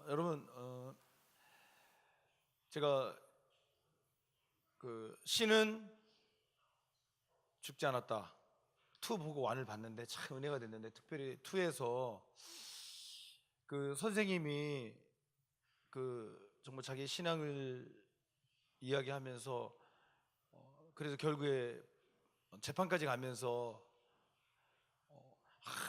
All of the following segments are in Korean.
여러분, 제가 그 신은 죽지 않았다 투 보고 완을 봤는데 참 은혜가 됐는데, 특별히 투에서 그 선생님이 그 정말 자기 신앙을 이야기하면서 그래서 결국에 재판까지 가면서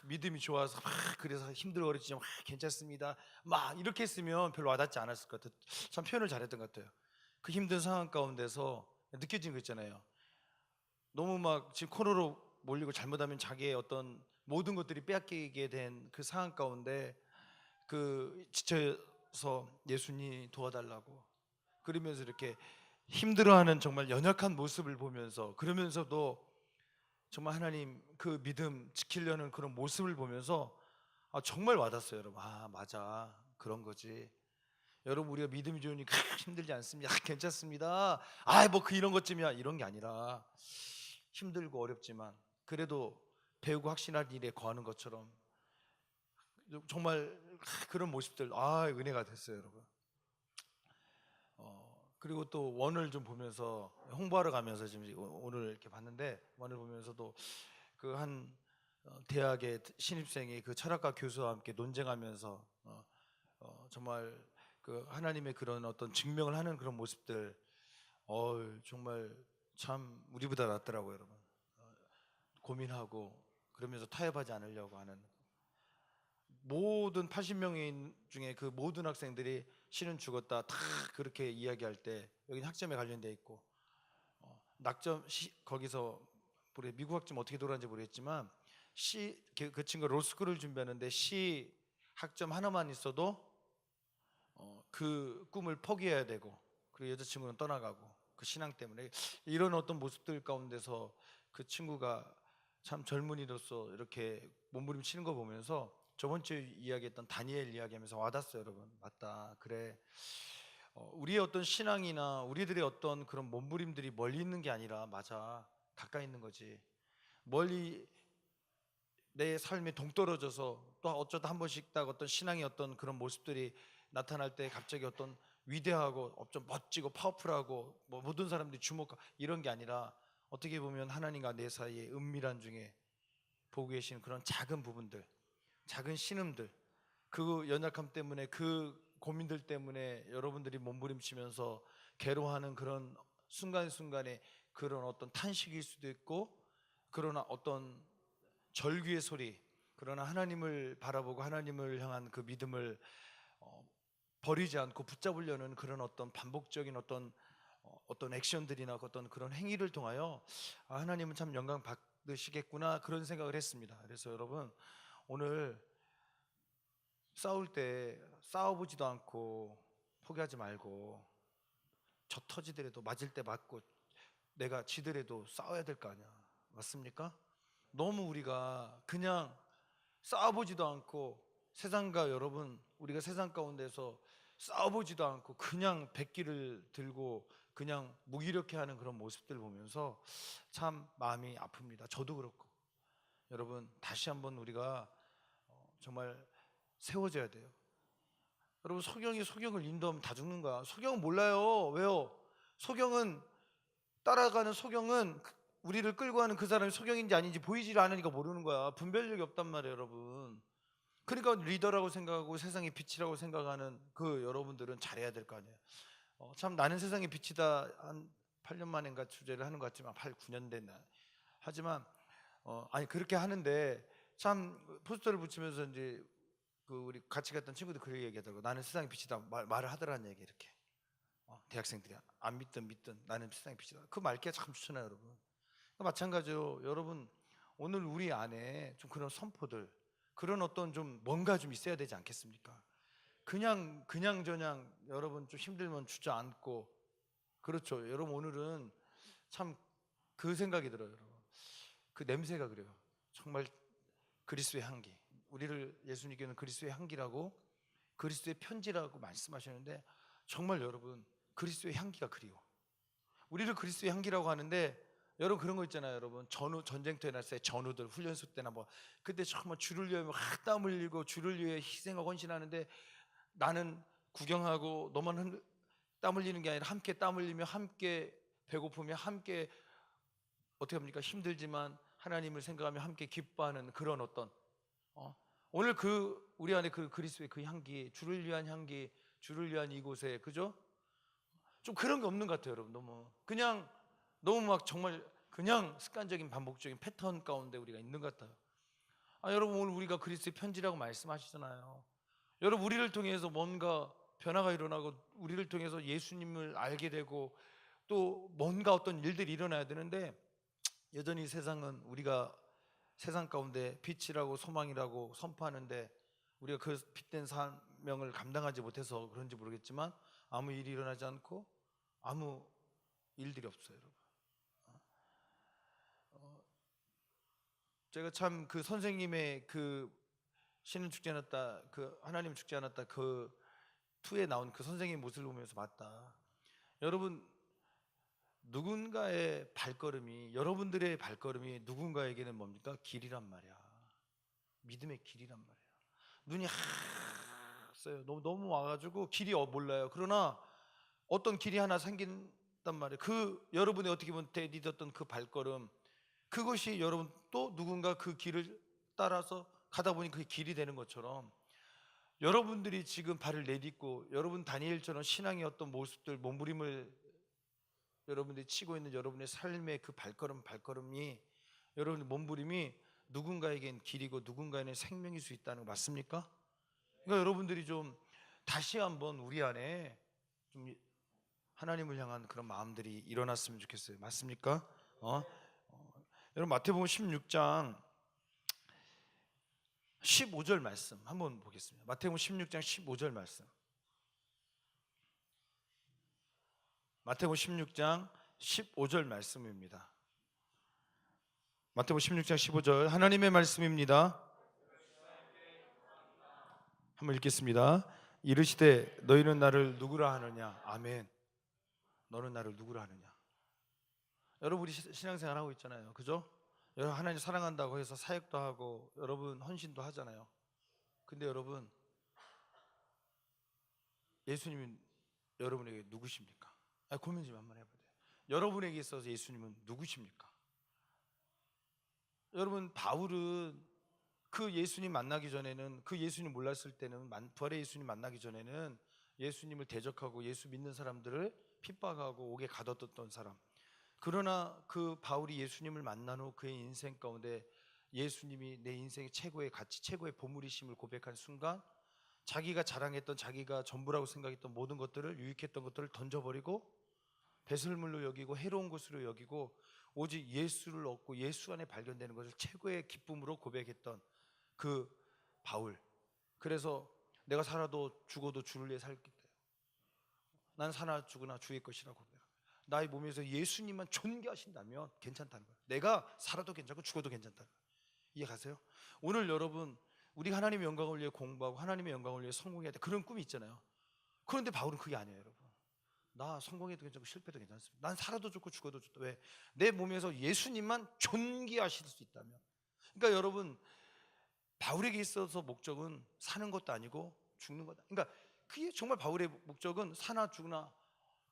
믿음이 좋아서 그래서 힘들어했지만 괜찮습니다 막 이렇게 했으면 별로 와닿지 않았을 것 같아요. 참 표현을 잘했던 것 같아요. 그 힘든 상황 가운데서 느껴진 거 있잖아요. 너무 막 지금 코너로 몰리고 잘못하면 자기의 어떤 모든 것들이 빼앗기게 된 그 상황 가운데 그 지쳐서 예수님 도와달라고 그러면서 이렇게 힘들어하는 정말 연약한 모습을 보면서, 그러면서도 정말 하나님 그 믿음 지키려는 그런 모습을 보면서 정말 와닿았어요. 여러분, 맞아, 그런 거지. 여러분, 우리가 믿음이 좋으니까 힘들지 않습니다, 괜찮습니다, 뭐 그 이런 것쯤이야, 이런 게 아니라 힘들고 어렵지만 그래도 배우고 확신할 일에 거하는 것처럼 정말 그런 모습들 은혜가 됐어요, 여러분. 그리고 또 원을 좀 보면서 홍보하러 가면서 지금 오늘 이렇게 봤는데, 원을 보면서도 그 한 대학의 신입생이 그 철학과 교수와 함께 논쟁하면서 정말 그 하나님의 그런 어떤 증명을 하는 그런 모습들, 정말 참 우리보다 낫더라고요, 여러분. 고민하고 그러면서 타협하지 않으려고 하는 모든 80명 중에 그 모든 학생들이 신은 죽었다 다 그렇게 이야기할 때, 여기는 학점에 관련돼 있고 낙점 거기서 우리 미국 학점 어떻게 돌아가는지 모르겠지만 그 친구가 로스쿨을 준비하는데 C 학점 하나만 있어도 그 꿈을 포기해야 되고, 그리고 여자친구는 떠나가고 그 신앙 때문에, 이런 어떤 모습들 가운데서 그 친구가 참 젊은이로서 이렇게 몸부림치는 거 보면서 저번 주에 이야기했던 다니엘 이야기하면서 와닿았어요. 여러분, 맞다, 그래. 우리의 어떤 신앙이나 우리들의 어떤 그런 몸부림들이 멀리 있는 게 아니라, 맞아, 가까이 있는 거지. 멀리 내 삶에 동떨어져서 또 어쩌다 한 번씩 딱 어떤 신앙의 어떤 그런 모습들이 나타날 때 갑자기 어떤 위대하고 좀 멋지고 파워풀하고 뭐 모든 사람들이 주목하고 이런 게 아니라, 어떻게 보면 하나님과 내 사이의 은밀한 중에 보고 계시는 그런 작은 부분들, 작은 신음들, 그 연약함 때문에, 그 고민들 때문에 여러분들이 몸부림치면서 괴로워하는 그런 순간순간에 그런 어떤 탄식일 수도 있고, 그러나 어떤 절규의 소리, 그러나 하나님을 바라보고 하나님을 향한 그 믿음을 버리지 않고 붙잡으려는 그런 어떤 반복적인 어떤 액션들이나 어떤 그런 행위를 통하여 하나님은 참 영광 받으시겠구나, 그런 생각을 했습니다. 그래서 여러분, 오늘 싸울 때 싸워보지도 않고 포기하지 말고, 저 터지더라도 맞을 때 맞고 내가 지더라도 싸워야 될 거 아니야, 맞습니까? 너무 우리가 그냥 싸워보지도 않고, 세상과 여러분, 우리가 세상 가운데서 싸워보지도 않고 그냥 백기를 들고 그냥 무기력해 하는 그런 모습들 보면서 참 마음이 아픕니다. 저도 그렇고. 여러분, 다시 한번 우리가 정말 세워져야 돼요. 여러분, 소경을 인도하면 다 죽는 거야. 소경은 몰라요. 왜요? 소경은 따라가는 소경은 우리를 끌고 가는 그 사람이 소경인지 아닌지 보이질 않으니까 모르는 거야. 분별력이 없단 말이에요, 여러분. 그러니까 리더라고 생각하고 세상의 빛이라고 생각하는 그 여러분들은 잘해야 될 거 아니에요. 참 나는 세상의 빛이다 한 8년 만인가 주제를 하는 것 같지만 8, 9년 됐나. 하지만 아니 그렇게 하는데 참 포스터를 붙이면서 이제 그 우리 같이 갔던 친구들 그렇게 얘기하더라고. 나는 세상의 빛이다 말을 하더라는 얘기, 이렇게. 대학생들이 안 믿든 나는 세상의 빛이다. 그 말귀가 참 좋잖아요, 여러분. 마찬가지로 여러분, 오늘 우리 안에 좀 그런 선포들, 그런 어떤 좀 뭔가 좀 있어야 되지 않겠습니까? 그냥 여러분 좀 힘들면 주저앉고, 그렇죠. 여러분, 오늘은 참 그 생각이 들어요, 여러분. 그 냄새가 그래요. 정말 그리스도의 향기. 우리를 예수님께는 그리스도의 향기라고, 그리스도의 편지라고 말씀하셨는데, 정말 여러분, 그리스도의 향기가 그리워. 우리를 그리스도의 향기라고 하는데, 여러분 그런 거 있잖아요. 여러분, 전쟁터에 났을 때 전우들 훈련소 때나 뭐 그때 정말 주를 위해 막 땀 흘리고 주를 위해 희생하고 헌신하는데 나는 구경하고 너만 땀 흘리는 게 아니라 함께 땀 흘리며 함께 배고프며 함께 어떻게 합니까? 힘들지만 하나님을 생각하며 함께 기뻐하는 그런 어떤 오늘 그 우리 안에 그 그리스도의 그 향기, 주를 위한 향기, 주를 위한 이곳에, 그죠? 좀 그런 게 없는 것 같아요, 여러분. 너무 막 정말 그냥 습관적인 반복적인 패턴 가운데 우리가 있는 것 같아요. 여러분, 오늘 우리가 그리스도의 편지라고 말씀하시잖아요. 여러분, 우리를 통해서 뭔가 변화가 일어나고 우리를 통해서 예수님을 알게 되고 또 뭔가 어떤 일들이 일어나야 되는데, 여전히 세상은 우리가 세상 가운데 빛이라고 소망이라고 선포하는데 우리가 그 빛된 사명을 감당하지 못해서 그런지 모르겠지만 아무 일이 일어나지 않고 아무 일들이 없어요, 여러분. 제가 참 그 선생님의 그 신은 죽지 않았다, 그 하나님 죽지 않았다, 그 투에 나온 그 선생님 모습을 보면서 맞다. 여러분, 누군가의 발걸음이, 여러분들의 발걸음이 누군가에게는 뭡니까? 길이란 말이야. 믿음의 길이란 말이야. 눈이 하얘요. 너무 와가지고 길이 몰라요. 그러나 어떤 길이 하나 생긴단 말이에요. 그 여러분이 어떻게 보면 디뎠던 그 발걸음, 그것이 여러분 또 누군가 그 길을 따라서 가다 보니 그게 길이 되는 것처럼, 여러분들이 지금 발을 내딛고 여러분 다니엘처럼 신앙의 어떤 모습들, 몸부림을 여러분들이 치고 있는 여러분의 삶의 그 발걸음이, 여러분의 몸부림이 누군가에겐 길이고 누군가에는 생명일 수 있다는 거 맞습니까? 그러니까 여러분들이 좀 다시 한번 우리 안에 좀 하나님을 향한 그런 마음들이 일어났으면 좋겠어요. 맞습니까? 여러분, 마태복음 16장 15절 말씀 한번 보겠습니다. 마태복음 16장 15절 말씀. 마태복음 16장 15절 말씀입니다. 마태복음 16장 15절 하나님의 말씀입니다. 한번 읽겠습니다. 이르시되 너희는 나를 누구라 하느냐. 아멘. 너는 나를 누구라 하느냐. 여러분, 우리 신앙생활 하고 있잖아요, 그죠? 여러분, 하나님 사랑한다고 해서 사역도 하고 여러분 헌신도 하잖아요. 근데 여러분, 예수님은 여러분에게 누구십니까? 고민 좀 한번 해봐야 돼요. 여러분에게 있어서 예수님은 누구십니까? 여러분, 바울은 그 예수님 만나기 전에는, 그 예수님 몰랐을 때는, 부활의 예수님 만나기 전에는 예수님을 대적하고 예수 믿는 사람들을 핍박하고 옥에 가뒀던 사람. 그러나 그 바울이 예수님을 만난 후 그의 인생 가운데 예수님이 내 인생의 최고의 가치, 최고의 보물이심을 고백한 순간, 자기가 자랑했던, 자기가 전부라고 생각했던 모든 것들을, 유익했던 것들을 던져버리고 배설물로 여기고 해로운 것으로 여기고 오직 예수를 얻고 예수 안에 발견되는 것을 최고의 기쁨으로 고백했던 그 바울. 그래서 내가 살아도 죽어도 주를 위해 살겠다. 난 사나 죽으나 주의 것이라고 고백합니다. 나의 몸에서 예수님만 존귀하신다면 괜찮다는 거예요. 내가 살아도 괜찮고 죽어도 괜찮다는 거예요. 이해가세요? 오늘 여러분, 우리가 하나님의 영광을 위해 공부하고 하나님의 영광을 위해 성공해야 돼, 그런 꿈이 있잖아요. 그런데 바울은 그게 아니에요, 여러분. 나 성공해도 괜찮고 실패도 괜찮습니다. 난 살아도 좋고 죽어도 좋다. 왜? 내 몸에서 예수님만 존귀하실 수 있다면. 그러니까 여러분, 바울에게 있어서 목적은 사는 것도 아니고 죽는 거다. 그러니까 그게 정말 바울의 목적은 사나 죽나,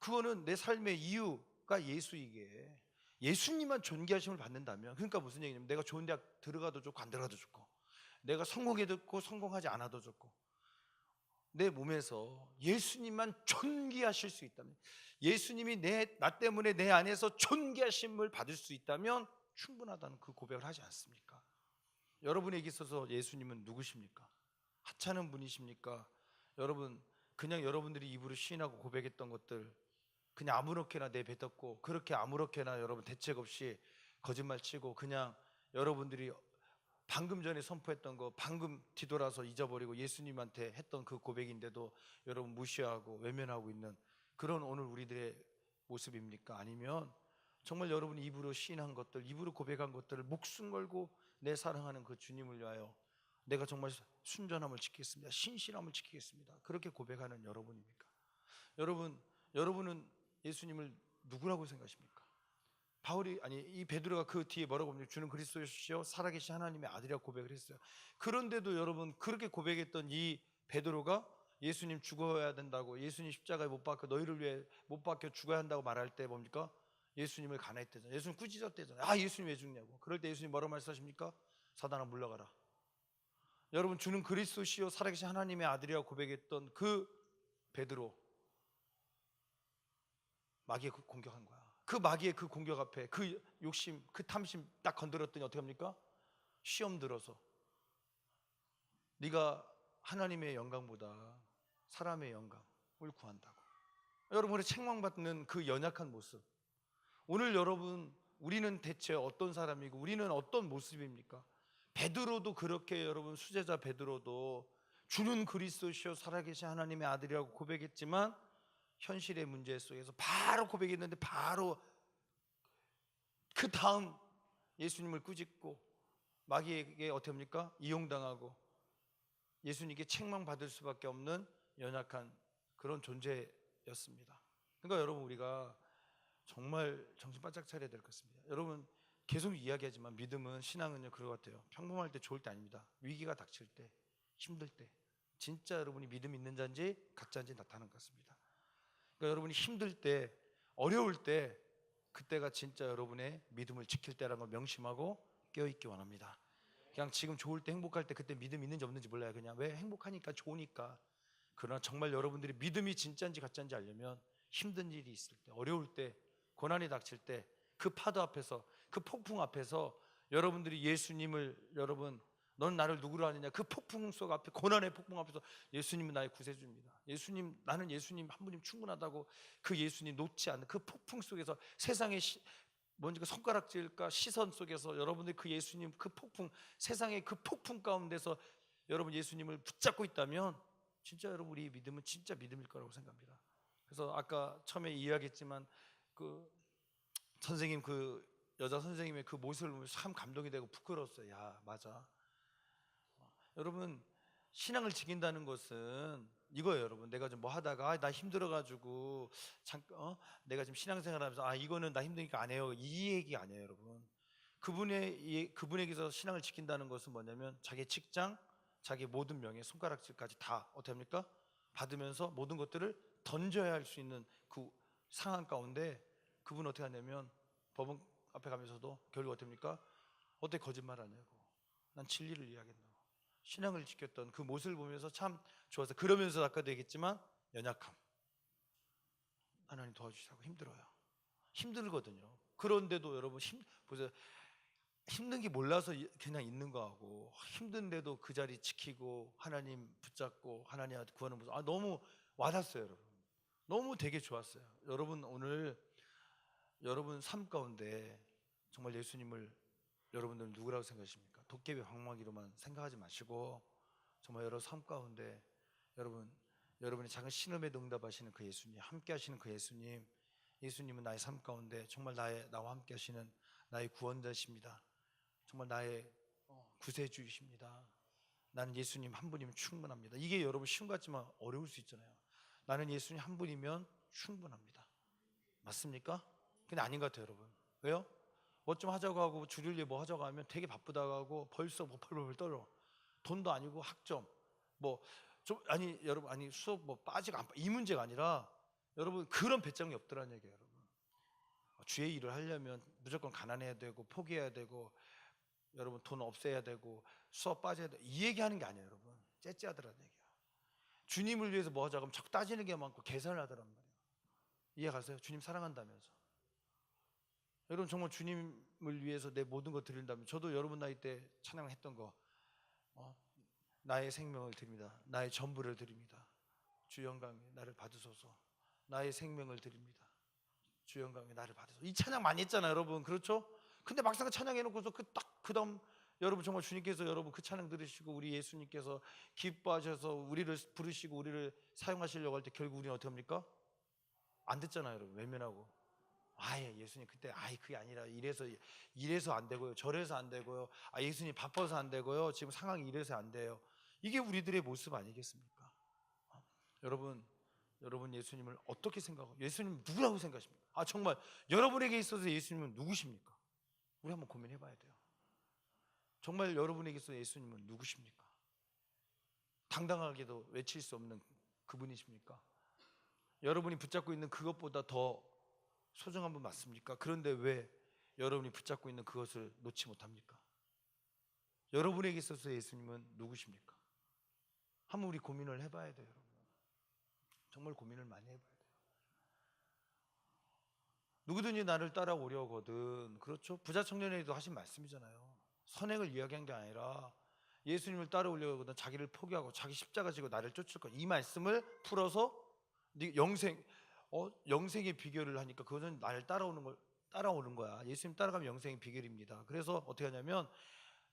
그거는 내 삶의 이유가 예수이게, 예수님만 존귀하심을 받는다면, 그러니까 무슨 얘기냐면 내가 좋은 대학 들어가도 좋고 안 들어가도 좋고, 내가 성공해도 좋고 성공하지 않아도 좋고, 내 몸에서 예수님만 존귀하실 수 있다면, 예수님이 나 때문에 내 안에서 존귀하심을 받을 수 있다면 충분하다는 그 고백을 하지 않습니까? 여러분에게 있어서 예수님은 누구십니까? 하찮은 분이십니까? 여러분, 그냥 여러분들이 입으로 시인하고 고백했던 것들 그냥 아무렇게나 내뱉었고, 그렇게 아무렇게나 여러분 대책 없이 거짓말 치고, 그냥 여러분들이 방금 전에 선포했던 거 방금 뒤돌아서 잊어버리고 예수님한테 했던 그 고백인데도 여러분 무시하고 외면하고 있는 그런 오늘 우리들의 모습입니까? 아니면 정말 여러분이 입으로 시인한 것들, 입으로 고백한 것들을 목숨 걸고 내 사랑하는 그 주님을 위하여 내가 정말 순전함을 지키겠습니다, 신실함을 지키겠습니다, 그렇게 고백하는 여러분입니까? 여러분은 예수님을 누구라고 생각하십니까? 이 베드로가 그 뒤에 뭐라고 합니까? 주는 그리스도시요 살아계신 하나님의 아들이라고 고백을 했어요. 그런데도 여러분, 그렇게 고백했던 이 베드로가 예수님 죽어야 된다고, 예수님 십자가에 못 박혀 너희를 위해 못 박혀 죽어야 한다고 말할 때 뭡니까? 예수님을 가난했대잖아요. 예수님 꾸짖었대잖아요. 아, 예수님 왜 죽냐고. 그럴 때 예수님 뭐라고 말씀하십니까? 사단아 물러가라. 여러분, 주는 그리스도시요 살아계신 하나님의 아들이라고 고백했던 그 베드로, 마귀의 공격한 거야. 그 마귀의 그 공격 앞에 그 욕심, 그 탐심 딱 건드렸더니 어떻게 합니까? 시험 들어서 네가 하나님의 영광보다 사람의 영광을 구한다고. 여러분의 책망받는 그 연약한 모습, 오늘 여러분, 우리는 대체 어떤 사람이고 우리는 어떤 모습입니까? 베드로도 그렇게, 여러분, 수제자 베드로도 주는 그리스도시요 살아계신 하나님의 아들이라고 고백했지만 현실의 문제 속에서 바로 고백했는데 바로 그 다음 예수님을 꾸짖고 마귀에게 어떻게 합니까? 이용당하고 예수님께 책망받을 수밖에 없는 연약한 그런 존재였습니다. 그러니까 여러분, 우리가 정말 정신 바짝 차려야 될 것 같습니다. 여러분, 계속 이야기하지만 믿음은, 신앙은요 그런 것 같아요. 평범할 때 좋을 때 아닙니다. 위기가 닥칠 때, 힘들 때 진짜 여러분이 믿음 있는 자인지 가짜인지 나타나는 것 같습니다. 그러니까 여러분이 힘들 때, 어려울 때, 그때가 진짜 여러분의 믿음을 지킬 때라는 걸 명심하고 깨어있기 원합니다. 그냥 지금 좋을 때, 행복할 때 그때 믿음 있는지 없는지 몰라요. 그냥 왜? 행복하니까, 좋으니까. 그러나 정말 여러분들이 믿음이 진짜인지 가짜인지 알려면 힘든 일이 있을 때, 어려울 때, 고난이 닥칠 때, 그 파도 앞에서, 그 폭풍 앞에서 여러분들이 예수님을, 여러분 너는 나를 누구로 아느냐, 그 폭풍 속 앞에, 고난의 폭풍 앞에서 예수님은 나의 구세주입니다, 예수님, 나는 예수님 한 분님 충분하다고, 그 예수님 놓지 않는 그 폭풍 속에서, 세상의 뭔지 그 손가락질과 시선 속에서 여러분들이 그 예수님, 그 폭풍, 세상의 그 폭풍 가운데서 여러분 예수님을 붙잡고 있다면 진짜 여러분, 우리 믿음은 진짜 믿음일 거라고 생각합니다. 그래서 아까 처음에 이야기했지만 그 선생님, 그 여자 선생님의 그 모습을 보면 참 감동이 되고 부끄러웠어요. 야, 맞아. 여러분, 신앙을 지킨다는 것은 이거예요. 여러분, 내가 좀 뭐 하다가 나 힘들어가지고 잠깐 내가 지금 신앙생활하면서 이거는 나 힘드니까 안 해요, 이 얘기 아니에요. 여러분, 그분에게서 신앙을 지킨다는 것은 뭐냐면 자기 직장, 자기 모든 명예, 손가락질까지 다 어떻게 합니까? 받으면서 모든 것들을 던져야 할 수 있는 그 상황 가운데 그분은 어떻게 하냐면 법원 앞에 가면서도 결국 어떻게 합니까? 어떻게 거짓말 하냐고, 난 진리를 이야기한다고 신앙을 지켰던 그 모습을 보면서 참 좋아서, 그러면서 아까도 얘기했지만 연약함, 하나님 도와주시라고, 힘들어요, 힘들거든요. 그런데도 여러분 보세요. 힘든 게 몰라서 그냥 있는 거하고, 힘든데도 그 자리 지키고 하나님 붙잡고 하나님 구하는 모습, 너무 와닿았어요. 여러분, 너무 되게 좋았어요. 여러분, 오늘 여러분 삶 가운데 정말 예수님을 여러분들은 누구라고 생각하십니까? 도깨비 방망이로만 생각하지 마시고 정말 여러분 삶 가운데 여러분의 작은 신음에도 응답하시는 그 예수님, 함께 하시는 그 예수님, 예수님은 나의 삶 가운데 정말 나와 함께 하시는 나의 구원자십니다. 정말 나의 구세주이십니다. 나는 예수님 한 분이면 충분합니다. 이게 여러분 쉬운 것 같지만 어려울 수 있잖아요. 나는 예수님 한 분이면 충분합니다. 맞습니까? 근데 아닌 것 같아요. 여러분, 왜요? 뭐 좀 하자고 하고 주일 뭐 하자고 하면 되게 바쁘다고 하고 벌써 뭐 펄펄 떨어. 돈도 아니고 학점 뭐 좀 여러분, 수업 뭐 빠지고 안 이 문제가 아니라 여러분, 그런 배짱이 없더라는 얘기예요. 여러분, 주의 일을 하려면 무조건 가난해야 되고 포기해야 되고 여러분 돈 없애야 되고 수업 빠져야 돼, 이 얘기하는 게 아니에요. 여러분, 째째하더라는 얘기야. 주님을 위해서 뭐 하자고 하면 자꾸 따지는 게 많고 계산을 하더란 말이에요. 이해 가세요? 주님 사랑한다면서. 여러분, 정말 주님을 위해서 내 모든 거 드린다면, 저도 여러분 나이 때 찬양했던 거, 나의 생명을 드립니다, 나의 전부를 드립니다, 주 영광에 나를 받으소서, 나의 생명을 드립니다, 주 영광에 나를 받으소서. 이 찬양 많이 했잖아요, 여러분. 그렇죠? 근데 막상 찬양해놓고서 그 다음 여러분, 정말 주님께서 여러분 그 찬양 들으시고 우리 예수님께서 기뻐하셔서 우리를 부르시고 우리를 사용하시려고 할 때 결국 우리는 어떻게 합니까? 안 듣잖아요. 여러분, 외면하고, 예수님 그때 그게 아니라 이래서 안 되고요, 저래서 안 되고요, 예수님 바빠서 안 되고요, 지금 상황이 이래서 안 돼요. 이게 우리들의 모습 아니겠습니까? 여러분 예수님을 어떻게 생각하고 예수님 누구라고 생각하십니까? 정말 여러분에게 있어서 예수님은 누구십니까? 우리 한번 고민해 봐야 돼요. 정말 여러분에게 있어서 예수님은 누구십니까? 당당하게도 외칠 수 없는 그분이십니까? 여러분이 붙잡고 있는 그것보다 더 소중한 분 맞습니까? 그런데 왜 여러분이 붙잡고 있는 그것을 놓지 못합니까? 여러분에게 있어서 예수님은 누구십니까? 한번 우리 고민을 해봐야 돼요, 여러분. 정말 고민을 많이 해봐야 돼요. 누구든지 나를 따라오려거든. 그렇죠? 부자 청년에도 하신 말씀이잖아요. 선행을 이야기한 게 아니라 예수님을 따라오려거든 자기를 포기하고 자기 십자가 지고 나를 쫓을 것. 이 말씀을 풀어서 영생의 비결을 하니까 그것은 나를 따라오는 거야. 예수님 따라가면 영생의 비결입니다. 그래서 어떻게 하냐면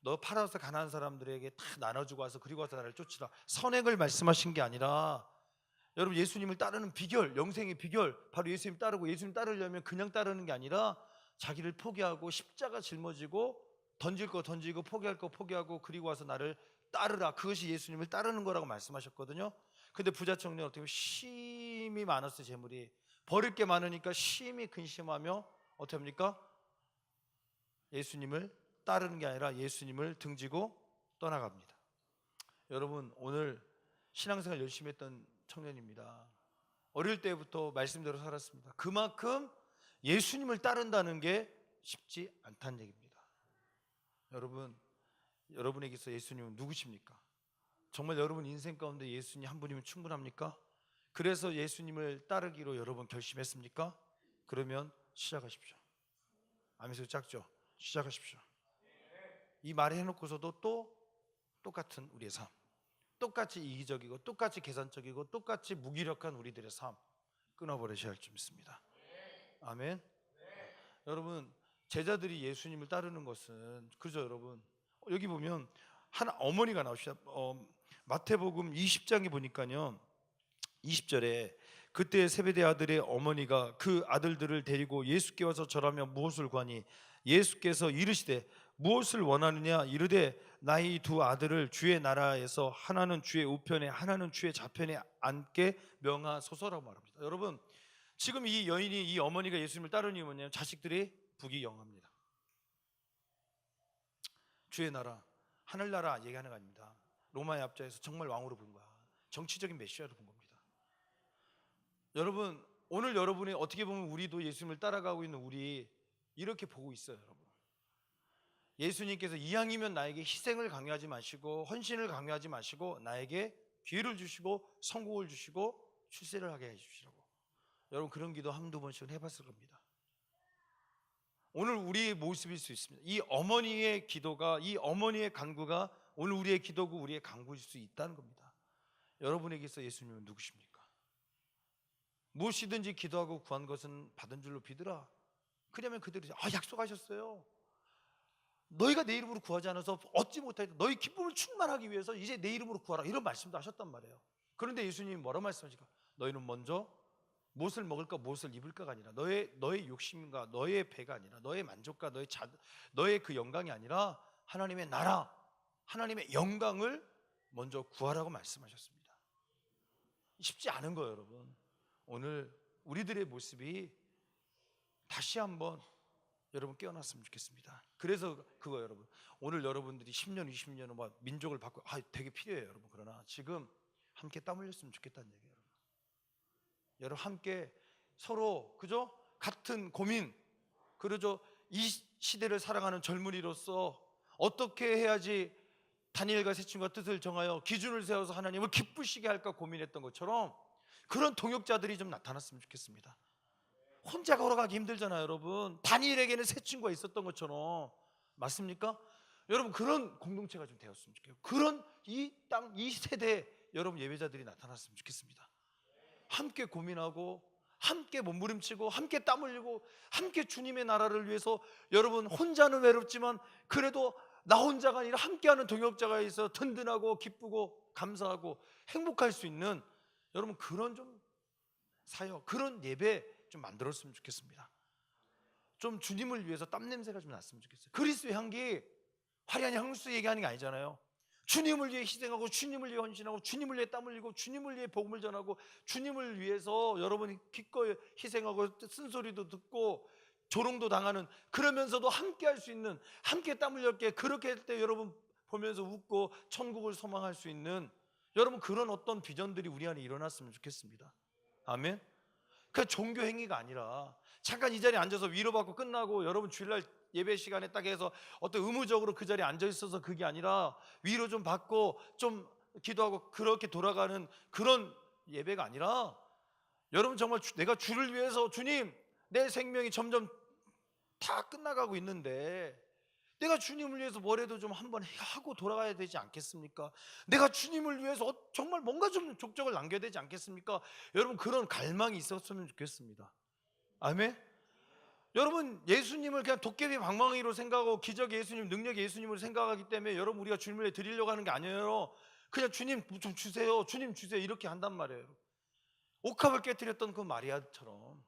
너 팔아서 가난한 사람들에게 다 나눠주고 와서 그리고 와서 나를 쫓으라. 선행을 말씀하신 게 아니라 여러분 예수님을 따르는 비결, 영생의 비결 바로 예수님 따르고 예수님 따르려면 그냥 따르는 게 아니라 자기를 포기하고 십자가 짊어지고 던질 거 던지고 포기할 거 포기하고 그리고 와서 나를 따르라. 그것이 예수님을 따르는 거라고 말씀하셨거든요. 근데 부자 청년 어떻게 보면 심이 많았어요. 재물이 버릴 게 많으니까 심히 근심하며 어떻게 합니까? 예수님을 따르는 게 아니라 예수님을 등지고 떠나갑니다. 여러분 오늘 신앙생활 열심히 했던 청년입니다. 어릴 때부터 말씀대로 살았습니다. 그만큼 예수님을 따른다는 게 쉽지 않다는 얘기입니다. 여러분, 여러분에게서 예수님은 누구십니까? 정말 여러분 인생 가운데 예수님 한 분이면 충분합니까? 그래서 예수님을 따르기로 여러분 결심했습니까? 그러면 시작하십시오. 아멘소리 작죠? 시작하십시오. 이 말을 해놓고서도 또 똑같은 우리의 삶, 똑같이 이기적이고 똑같이 계산적이고 똑같이 무기력한 우리들의 삶 끊어버리셔야 할 줄 믿습니다. 아멘. 여러분 제자들이 예수님을 따르는 것은 그죠 여러분? 여기 보면 한 어머니가 나오시죠. 마태복음 20장에 보니까요 20절에 그때 세베대 아들의 어머니가 그 아들들을 데리고 예수께 와서 절하며 무엇을 구하니 예수께서 이르시되 무엇을 원하느냐 이르되 나의 두 아들을 주의 나라에서 하나는 주의 우편에 하나는 주의 좌편에 앉게 명하소서라고 말합니다. 여러분 지금 이 여인이 이 어머니가 예수님을 따르는 이유는 뭐냐면 자식들이 부귀영화입니다. 주의 나라 하늘나라 얘기하는 거 아닙니다. 로마의 앞자에서 정말 왕으로 본 거야. 정치적인 메시아로 본 겁니다. 여러분 오늘 여러분이 어떻게 보면 우리도 예수님을 따라가고 있는 우리 이렇게 보고 있어요. 여러분 예수님께서 이왕이면 나에게 희생을 강요하지 마시고 헌신을 강요하지 마시고 나에게 기회를 주시고 성공을 주시고 출세를 하게 해주시라고. 여러분 그런 기도 한두 번씩은 해봤을 겁니다. 오늘 우리의 모습일 수 있습니다. 이 어머니의 기도가 이 어머니의 간구가 오늘 우리의 기도고 우리의 간구일 수 있다는 겁니다. 여러분에게서 예수님은 누구십니까? 무엇이든지 기도하고 구한 것은 받은 줄로 믿으라. 그러면 그들이 약속하셨어요. 너희가 내 이름으로 구하지 않아서 얻지 못하겠다. 너희 기쁨을 충만하기 위해서 이제 내 이름으로 구하라. 이런 말씀도 하셨단 말이에요. 그런데 예수님이 뭐라고 말씀하실까? 너희는 먼저 무엇을 먹을까 무엇을 입을까가 아니라 너의 욕심과 너의 배가 아니라 너의 만족과 너의 그 영광이 아니라 하나님의 나라 하나님의 영광을 먼저 구하라고 말씀하셨습니다. 쉽지 않은 거예요. 여러분 오늘 우리들의 모습이 다시 한번 여러분 깨어났으면 좋겠습니다. 그래서 그거 여러분 오늘 여러분들이 10년 20년 후 민족을 바꿔 되게 필요해요. 여러분 그러나 지금 함께 땀 흘렸으면 좋겠다는 얘기예요. 여러분 함께 서로 그죠? 같은 고민 그러죠? 이 시대를 살아가는 젊은이로서 어떻게 해야지 다니엘과 세 친구가 뜻을 정하여 기준을 세워서 하나님을 기쁘시게 할까 고민했던 것처럼 그런 동역자들이 좀 나타났으면 좋겠습니다. 혼자 걸어가기 힘들잖아요. 여러분 다니엘에게는 세 친구가 있었던 것처럼 맞습니까? 여러분 그런 공동체가 좀 되었으면 좋겠어요. 그런 이 땅 이 세대에 여러분 예배자들이 나타났으면 좋겠습니다. 함께 고민하고 함께 몸부림치고 함께 땀 흘리고 함께 주님의 나라를 위해서 여러분 혼자는 외롭지만 그래도 나 혼자가 아니라 함께하는 동역자가 있어 든든하고 기쁘고 감사하고 행복할 수 있는 여러분 그런 좀 사역 그런 예배 좀 만들었으면 좋겠습니다. 좀 주님을 위해서 땀 냄새가 좀 났으면 좋겠어요. 그리스도의 향기 화려한 향수 얘기하는 게 아니잖아요. 주님을 위해 희생하고 주님을 위해 헌신하고 주님을 위해 땀 흘리고 주님을 위해 복음을 전하고 주님을 위해서 여러분이 기꺼이 희생하고 쓴소리도 듣고 조롱도 당하는 그러면서도 함께 할 수 있는 함께 땀 흘렸게 그렇게 할 때 여러분 보면서 웃고 천국을 소망할 수 있는 여러분 그런 어떤 비전들이 우리 안에 일어났으면 좋겠습니다. 아멘. 그 종교 행위가 아니라 잠깐 이 자리에 앉아서 위로받고 끝나고 여러분 주일날 예배 시간에 딱 해서 어떤 의무적으로 그 자리에 앉아 있어서 그게 아니라 위로 좀 받고 좀 기도하고 그렇게 돌아가는 그런 예배가 아니라 여러분 정말 내가 주를 위해서 주님 내 생명이 점점 다 끝나가고 있는데 내가 주님을 위해서 뭐라도 좀 한번 하고 돌아가야 되지 않겠습니까? 내가 주님을 위해서 정말 뭔가 좀 족적을 남겨야 되지 않겠습니까? 여러분 그런 갈망이 있었으면 좋겠습니다. 아멘. 여러분 예수님을 그냥 도깨비 방망이로 생각하고 기적의 예수님, 능력의 예수님으로 생각하기 때문에 여러분 우리가 주님을 드리려고 하는 게 아니에요. 그냥 주님 좀 주세요, 주님 주세요 이렇게 한단 말이에요. 옥합을 깨뜨렸던 그 마리아처럼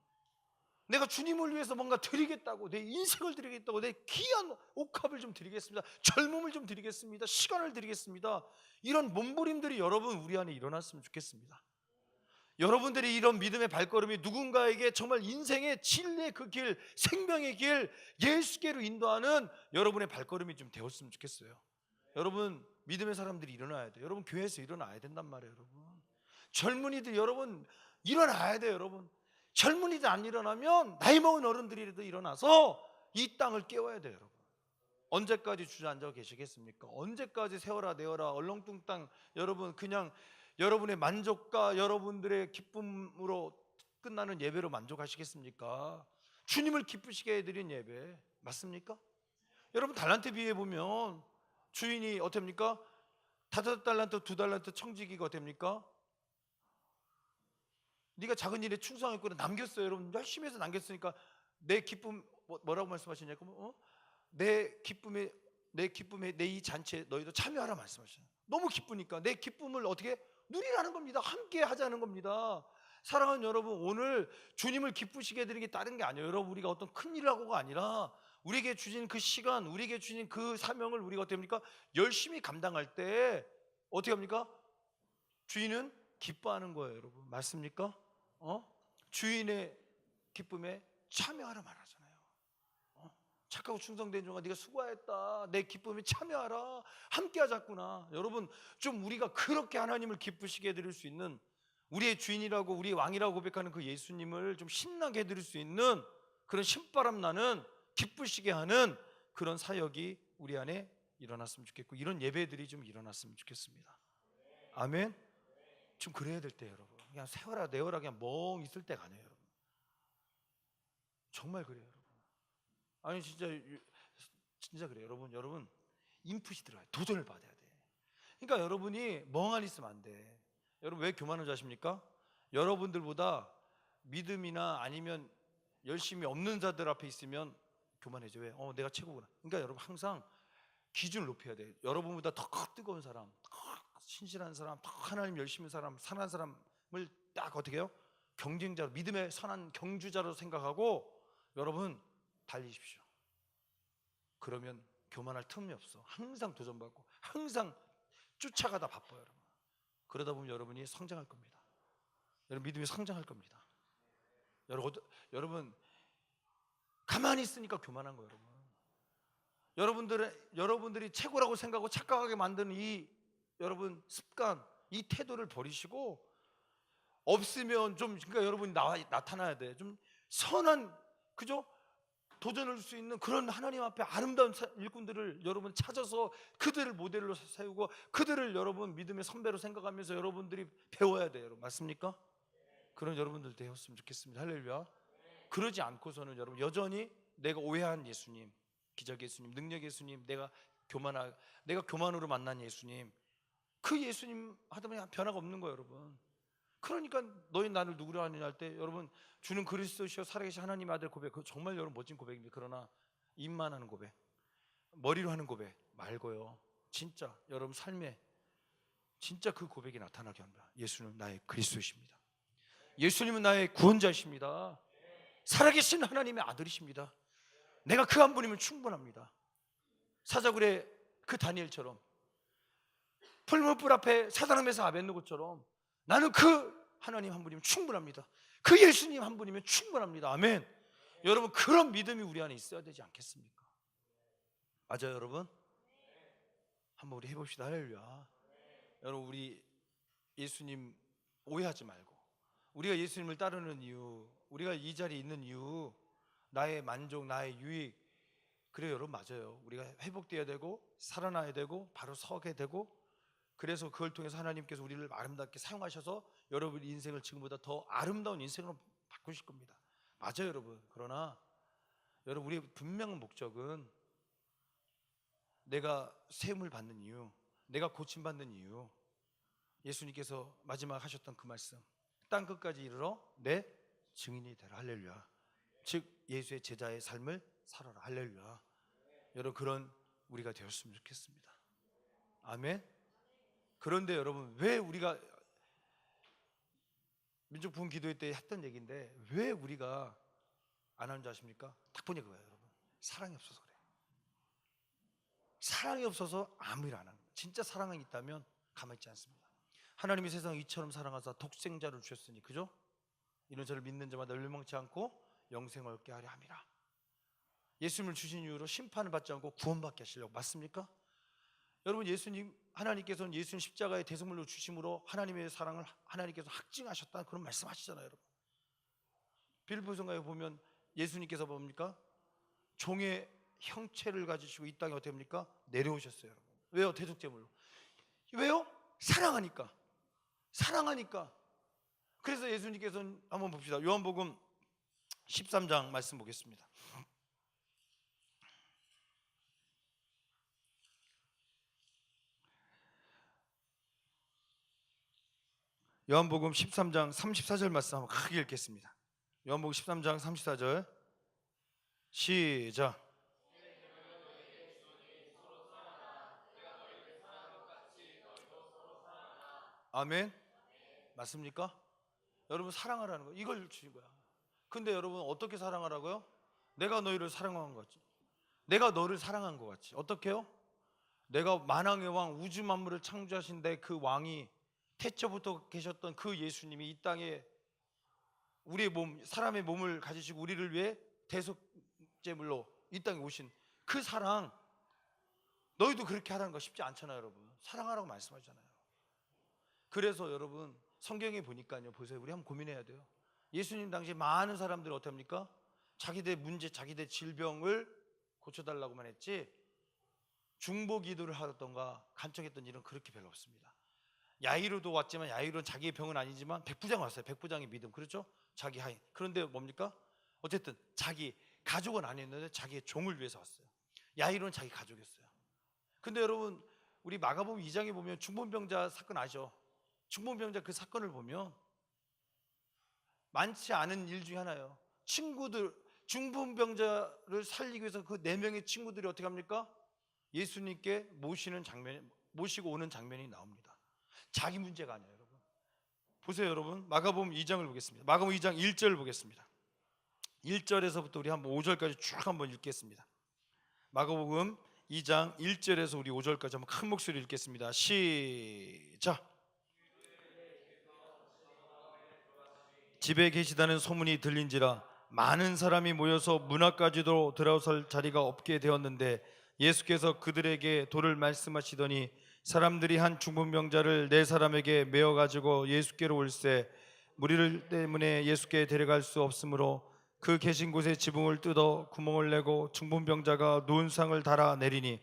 내가 주님을 위해서 뭔가 드리겠다고, 내 인생을 드리겠다고, 내 귀한 옥합을 좀 드리겠습니다, 젊음을 좀 드리겠습니다, 시간을 드리겠습니다, 이런 몸부림들이 여러분 우리 안에 일어났으면 좋겠습니다. 여러분들이 이런 믿음의 발걸음이 누군가에게 정말 인생의 진리의 그 길, 생명의 길, 예수께로 인도하는 여러분의 발걸음이 좀 되었으면 좋겠어요. 여러분 믿음의 사람들이 일어나야 돼요. 여러분 교회에서 일어나야 된단 말이에요. 여러분 젊은이들 여러분 일어나야 돼요. 여러분 젊은이들 안 일어나면 나이 먹은 어른들이라도 일어나서 이 땅을 깨워야 돼요. 여러분 언제까지 주저앉아 계시겠습니까? 언제까지 세워라 내어라 얼렁뚱땅 여러분 그냥 여러분의 만족과 여러분들의 기쁨으로 끝나는 예배로 만족하시겠습니까? 주님을 기쁘시게 해드린 예배 맞습니까? 여러분 달란트 비유에 보면 주인이 어떻습니까? 5달란트 2달란트 청지기가 어떻습니까? 네가 작은 일에 충성했구나 남겼어요. 여러분 열심히 해서 남겼으니까 내 기쁨 뭐라고 말씀하시냐고 내 기쁨에 내 이 잔치에 너희도 참여하라 말씀하시잖아요. 너무 기쁘니까 내 기쁨을 어떻게 누리라는 겁니다. 함께 하자는 겁니다. 사랑하는 여러분 오늘 주님을 기쁘시게 해드리는 게 다른 게 아니에요. 여러분 우리가 어떤 큰 일을 하고가 아니라 우리에게 주신 그 시간 우리에게 주신 그 사명을 우리가 어떻게 합니까? 열심히 감당할 때 어떻게 합니까? 주인은 기뻐하는 거예요. 여러분 맞습니까? 주인의 기쁨에 참여하라 말하잖아요. 착하고 충성된 종아 네가 수고하였다 내 기쁨에 참여하라 함께 하자꾸나. 여러분 좀 우리가 그렇게 하나님을 기쁘시게 해드릴 수 있는 우리의 주인이라고 우리의 왕이라고 고백하는 그 예수님을 좀 신나게 해드릴 수 있는 그런 신바람 나는 기쁘시게 하는 그런 사역이 우리 안에 일어났으면 좋겠고 이런 예배들이 좀 일어났으면 좋겠습니다. 아멘. 좀 그래야 될 때 여러분 그냥 세워라 내어라 그냥 멍 있을 때가 아니에요. 여러분 정말 그래요. 여러분 아니 진짜 그래요. 여러분 인풋이 들어가요. 도전을 받아야 돼. 그러니까 여러분이 멍하니 있으면 안 돼. 여러분 왜 교만을 하십니까? 여러분들보다 믿음이나 아니면 열심히 없는 자들 앞에 있으면 교만해져. 왜? 내가 최고구나. 그러니까 여러분 항상 기준을 높여야 돼. 여러분보다 더 뜨거운 사람, 더 신실한 사람, 더 하나님 열심히 사람, 선한 사람을 딱 어떻게 해요? 경쟁자로 믿음의 선한 경주자로 생각하고 여러분 달리십시오. 그러면 교만할 틈이 없어. 항상 도전받고 항상 쫓아가다 바빠요. 여러분 그러다 보면 여러분이 성장할 겁니다. 여러분 믿음이 성장할 겁니다. 여러분 가만히 있으니까 교만한 거예요. 여러분들이 최고라고 생각하고 착각하게 만드는 이 여러분 습관 이 태도를 버리시고 없으면 좀 그러니까 여러분이 나타나야 돼. 좀 선한 그죠? 도전할 수 있는 그런 하나님 앞에 아름다운 일꾼들을 여러분 찾아서 그들을 모델로 세우고 그들을 여러분 믿음의 선배로 생각하면서 여러분들이 배워야 돼요. 여러분 맞습니까? 그런 여러분들 되었으면 좋겠습니다. 할렐루야. 그러지 않고서는 여러분 여전히 내가 오해한 예수님, 기적 예수님, 능력 예수님, 내가 교만으로 만난 예수님, 그 예수님 하다 보니 변화가 없는 거예요. 여러분 그러니까 너희 나를 누구로 하느냐 할 때 여러분 주는 그리스도시요 살아계신 하나님의 아들 고백 그거 정말 여러분 멋진 고백입니다. 그러나 입만 하는 고백 머리로 하는 고백 말고요 진짜 여러분 삶에 진짜 그 고백이 나타나게 합니다. 예수는 나의 그리스도이십니다. 예수님은 나의 구원자이십니다. 살아계신 하나님의 아들이십니다. 내가 그 한 분이면 충분합니다. 사자굴의 그 다니엘처럼 풀무불 앞에 사단함에서 아벤누고처럼 나는 그 하나님 한 분이면 충분합니다. 그 예수님 한 분이면 충분합니다. 아멘. 여러분 그런 믿음이 우리 안에 있어야 되지 않겠습니까? 맞아요 여러분? 한번 우리 해봅시다. 할렐루야. 여러분 우리 예수님 오해하지 말고, 우리가 예수님을 따르는 이유, 우리가 이 자리에 있는 이유, 나의 만족, 나의 유익, 그래요 여러분, 맞아요. 우리가 회복되어야 되고 살아나야 되고 바로 서게 되고, 그래서 그걸 통해서 하나님께서 우리를 아름답게 사용하셔서 여러분 인생을 지금보다 더 아름다운 인생으로 바꾸실 겁니다. 맞아요 여러분. 그러나 여러분, 우리의 분명한 목적은 내가 세움을 받는 이유, 내가 고침받는 이유, 예수님께서 마지막 하셨던 그 말씀, 땅 끝까지 이르러 내 증인이 되라. 할렐루야. 즉 예수의 제자의 삶을 살아라. 할렐루야. 여러분, 그런 우리가 되었으면 좋겠습니다. 아멘. 그런데 여러분, 왜 우리가 민족 부흥 기도회 때 했던 얘기인데 왜 우리가 안 하는 줄 아십니까? 딱 보니 그거예요 여러분. 사랑이 없어서 그래요. 사랑이 없어서 아무 일 안 하는 거예요. 진짜 사랑이 있다면 가만히 있지 않습니다. 하나님이 세상을 이처럼 사랑하사 독생자를 주셨으니, 그죠? 이는 저를 믿는 자마다 멸망치 않고 영생을 얻게 하려 함이라. 예수님을 주신 이유로 심판을 받지 않고 구원받게 하시려고. 맞습니까? 여러분, 예수님, 하나님께서는 예수님 십자가의 대속물로 주심으로 하나님의 사랑을 하나님께서 확증하셨다, 그런 말씀하시잖아요 여러분. 빌립보서에 보면 예수님께서 뭡니까? 종의 형체를 가지시고 이 땅에 어떻게 합니까? 내려오셨어요 여러분. 왜요? 대속제물로. 왜요? 사랑하니까. 사랑하니까. 그래서 예수님께서는, 한번 봅시다. 요한복음 13장 말씀 보겠습니다. 요한복음 13장 34절 말씀 한번 크게 읽겠습니다. 요한복음 13장 34절 시작. 아멘. 맞습니까? 여러분, 사랑하라는 거, 이걸 주신 거야. 근데 여러분, 어떻게 사랑하라고요? 내가 너희를 사랑한 것 같지, 내가 너를 사랑한 것 같이. 어떻게요? 내가 만왕의 왕, 우주 만물을 창조하신데 그 왕이, 태초부터 계셨던 그 예수님이 이 땅에 우리의 몸, 사람의 몸을 가지시고 우리를 위해 대속제물로 이 땅에 오신 그 사랑, 너희도 그렇게 하라는 거 쉽지 않잖아요 여러분. 사랑하라고 말씀하잖아요. 그래서 여러분, 성경에 보니까요, 보세요. 우리 한번 고민해야 돼요. 예수님 당시 많은 사람들이 어떻게 합니까? 자기들 문제, 자기들 질병을 고쳐달라고만 했지 중보 기도를 하던가 간청했던 일은 그렇게 별로 없습니다. 야이로도 왔지만, 야이로는 자기의 병은 아니지만 백부장 왔어요. 백부장의 믿음, 그렇죠? 자기 하인. 그런데 뭡니까? 어쨌든 자기 가족은 아니었는데 자기의 종을 위해서 왔어요. 야이로는 자기 가족이었어요. 근데 여러분, 우리 마가복음 2장에 보면 중풍병자 사건 아시죠? 중풍병자 그 사건을 보면 많지 않은 일 중에 하나예요. 친구들, 중풍병자를 살리기 위해서 그 4명의 친구들이 어떻게 합니까? 예수님께 모시고 오는 장면이 나옵니다. 자기 문제가 아니에요 여러분. 보세요 여러분, 마가복음 2장을 보겠습니다. 마가복음 2장 1절을 보겠습니다. 1절에서부터 우리 한번 5절까지 쭉 한번 읽겠습니다. 마가복음 2장 1절에서 우리 5절까지 한번 큰 목소리로 읽겠습니다. 시작. 집에 계시다는 소문이 들린지라 많은 사람이 모여서 문 앞까지도 들어설 자리가 없게 되었는데 예수께서 그들에게 도를 말씀하시더니 사람들이 한 중풍병자를 4사람에게 메어 가지고 예수께로 올세 무리를 때문에 예수께 데려갈 수 없으므로 그 계신 곳에 지붕을 뜯어 구멍을 내고 중풍병자가 누운 상을 달아 내리니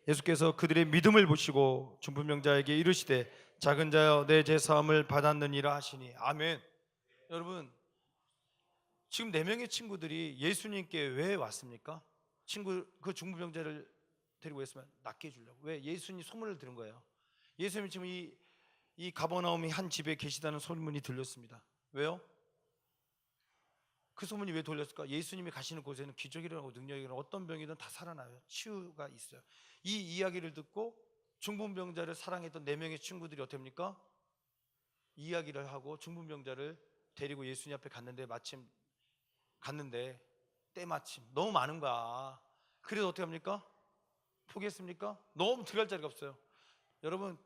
예수께서 그들의 믿음을 보시고 중풍병자에게 이르시되 작은 자여 내 죄사함을 받았느니라 하시니. 아멘. 여러분, 지금 4명의 친구들이 예수님께 왜 왔습니까? 그 중풍병자를 데리고 있으면 낫게 해주려고. 왜? 예수님 소문을 들은 거예요. 예수님 지금 이 가버나움이 한 집에 계시다는 소문이 들렸습니다. 왜요? 그 소문이 왜 돌렸을까? 예수님이 가시는 곳에는 기적이라고 능력이라고 어떤 병이든 다 살아나요. 치유가 있어요. 이 이야기를 듣고 중풍병자를 사랑했던 4명의 친구들이 어떻게 합니까? 이야기를 하고 중풍병자를 데리고 예수님 앞에 갔는데 때마침 너무 많은 거야. 그래서 어떻게 합니까? 포기했습니까? 너무 들어갈 자리가 없어요. 여러분,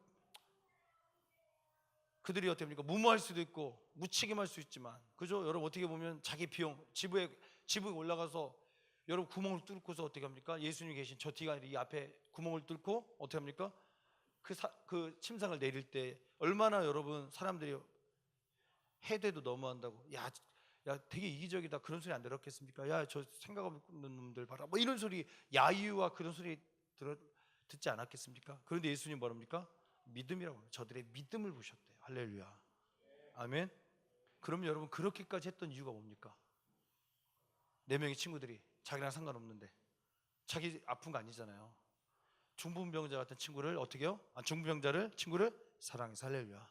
그들이 어떻게 합니까? 무모할 수도 있고 무책임할 수 있지만, 그죠? 여러분, 어떻게 보면 자기 비용, 지붕에 올라가서 여러분 구멍을 뚫고서 어떻게 합니까? 예수님이 계신 저 뒤가 이 앞에 구멍을 뚫고 어떻게 합니까? 그 침상을 내릴 때 얼마나 여러분 사람들이 해대도 너무한다고 야 되게 이기적이다 그런 소리 안 들었겠습니까? 야 저 생각 없는 놈들 봐라 뭐 이런 소리 야유와 그런 소리 듣지 않았겠습니까? 그런데 예수님 뭐랍니까? 믿음이라고 합니다. 저들의 믿음을 보셨대요. 할렐루야. 아멘. 그럼 여러분 그렇게까지 했던 이유가 뭡니까? 4명의 친구들이 자기랑 상관없는데 자기 아픈 거 아니잖아요. 중풍병자 같은 친구를 어떻게 해요? 중풍병자를 친구를 사랑해서 할렐루야.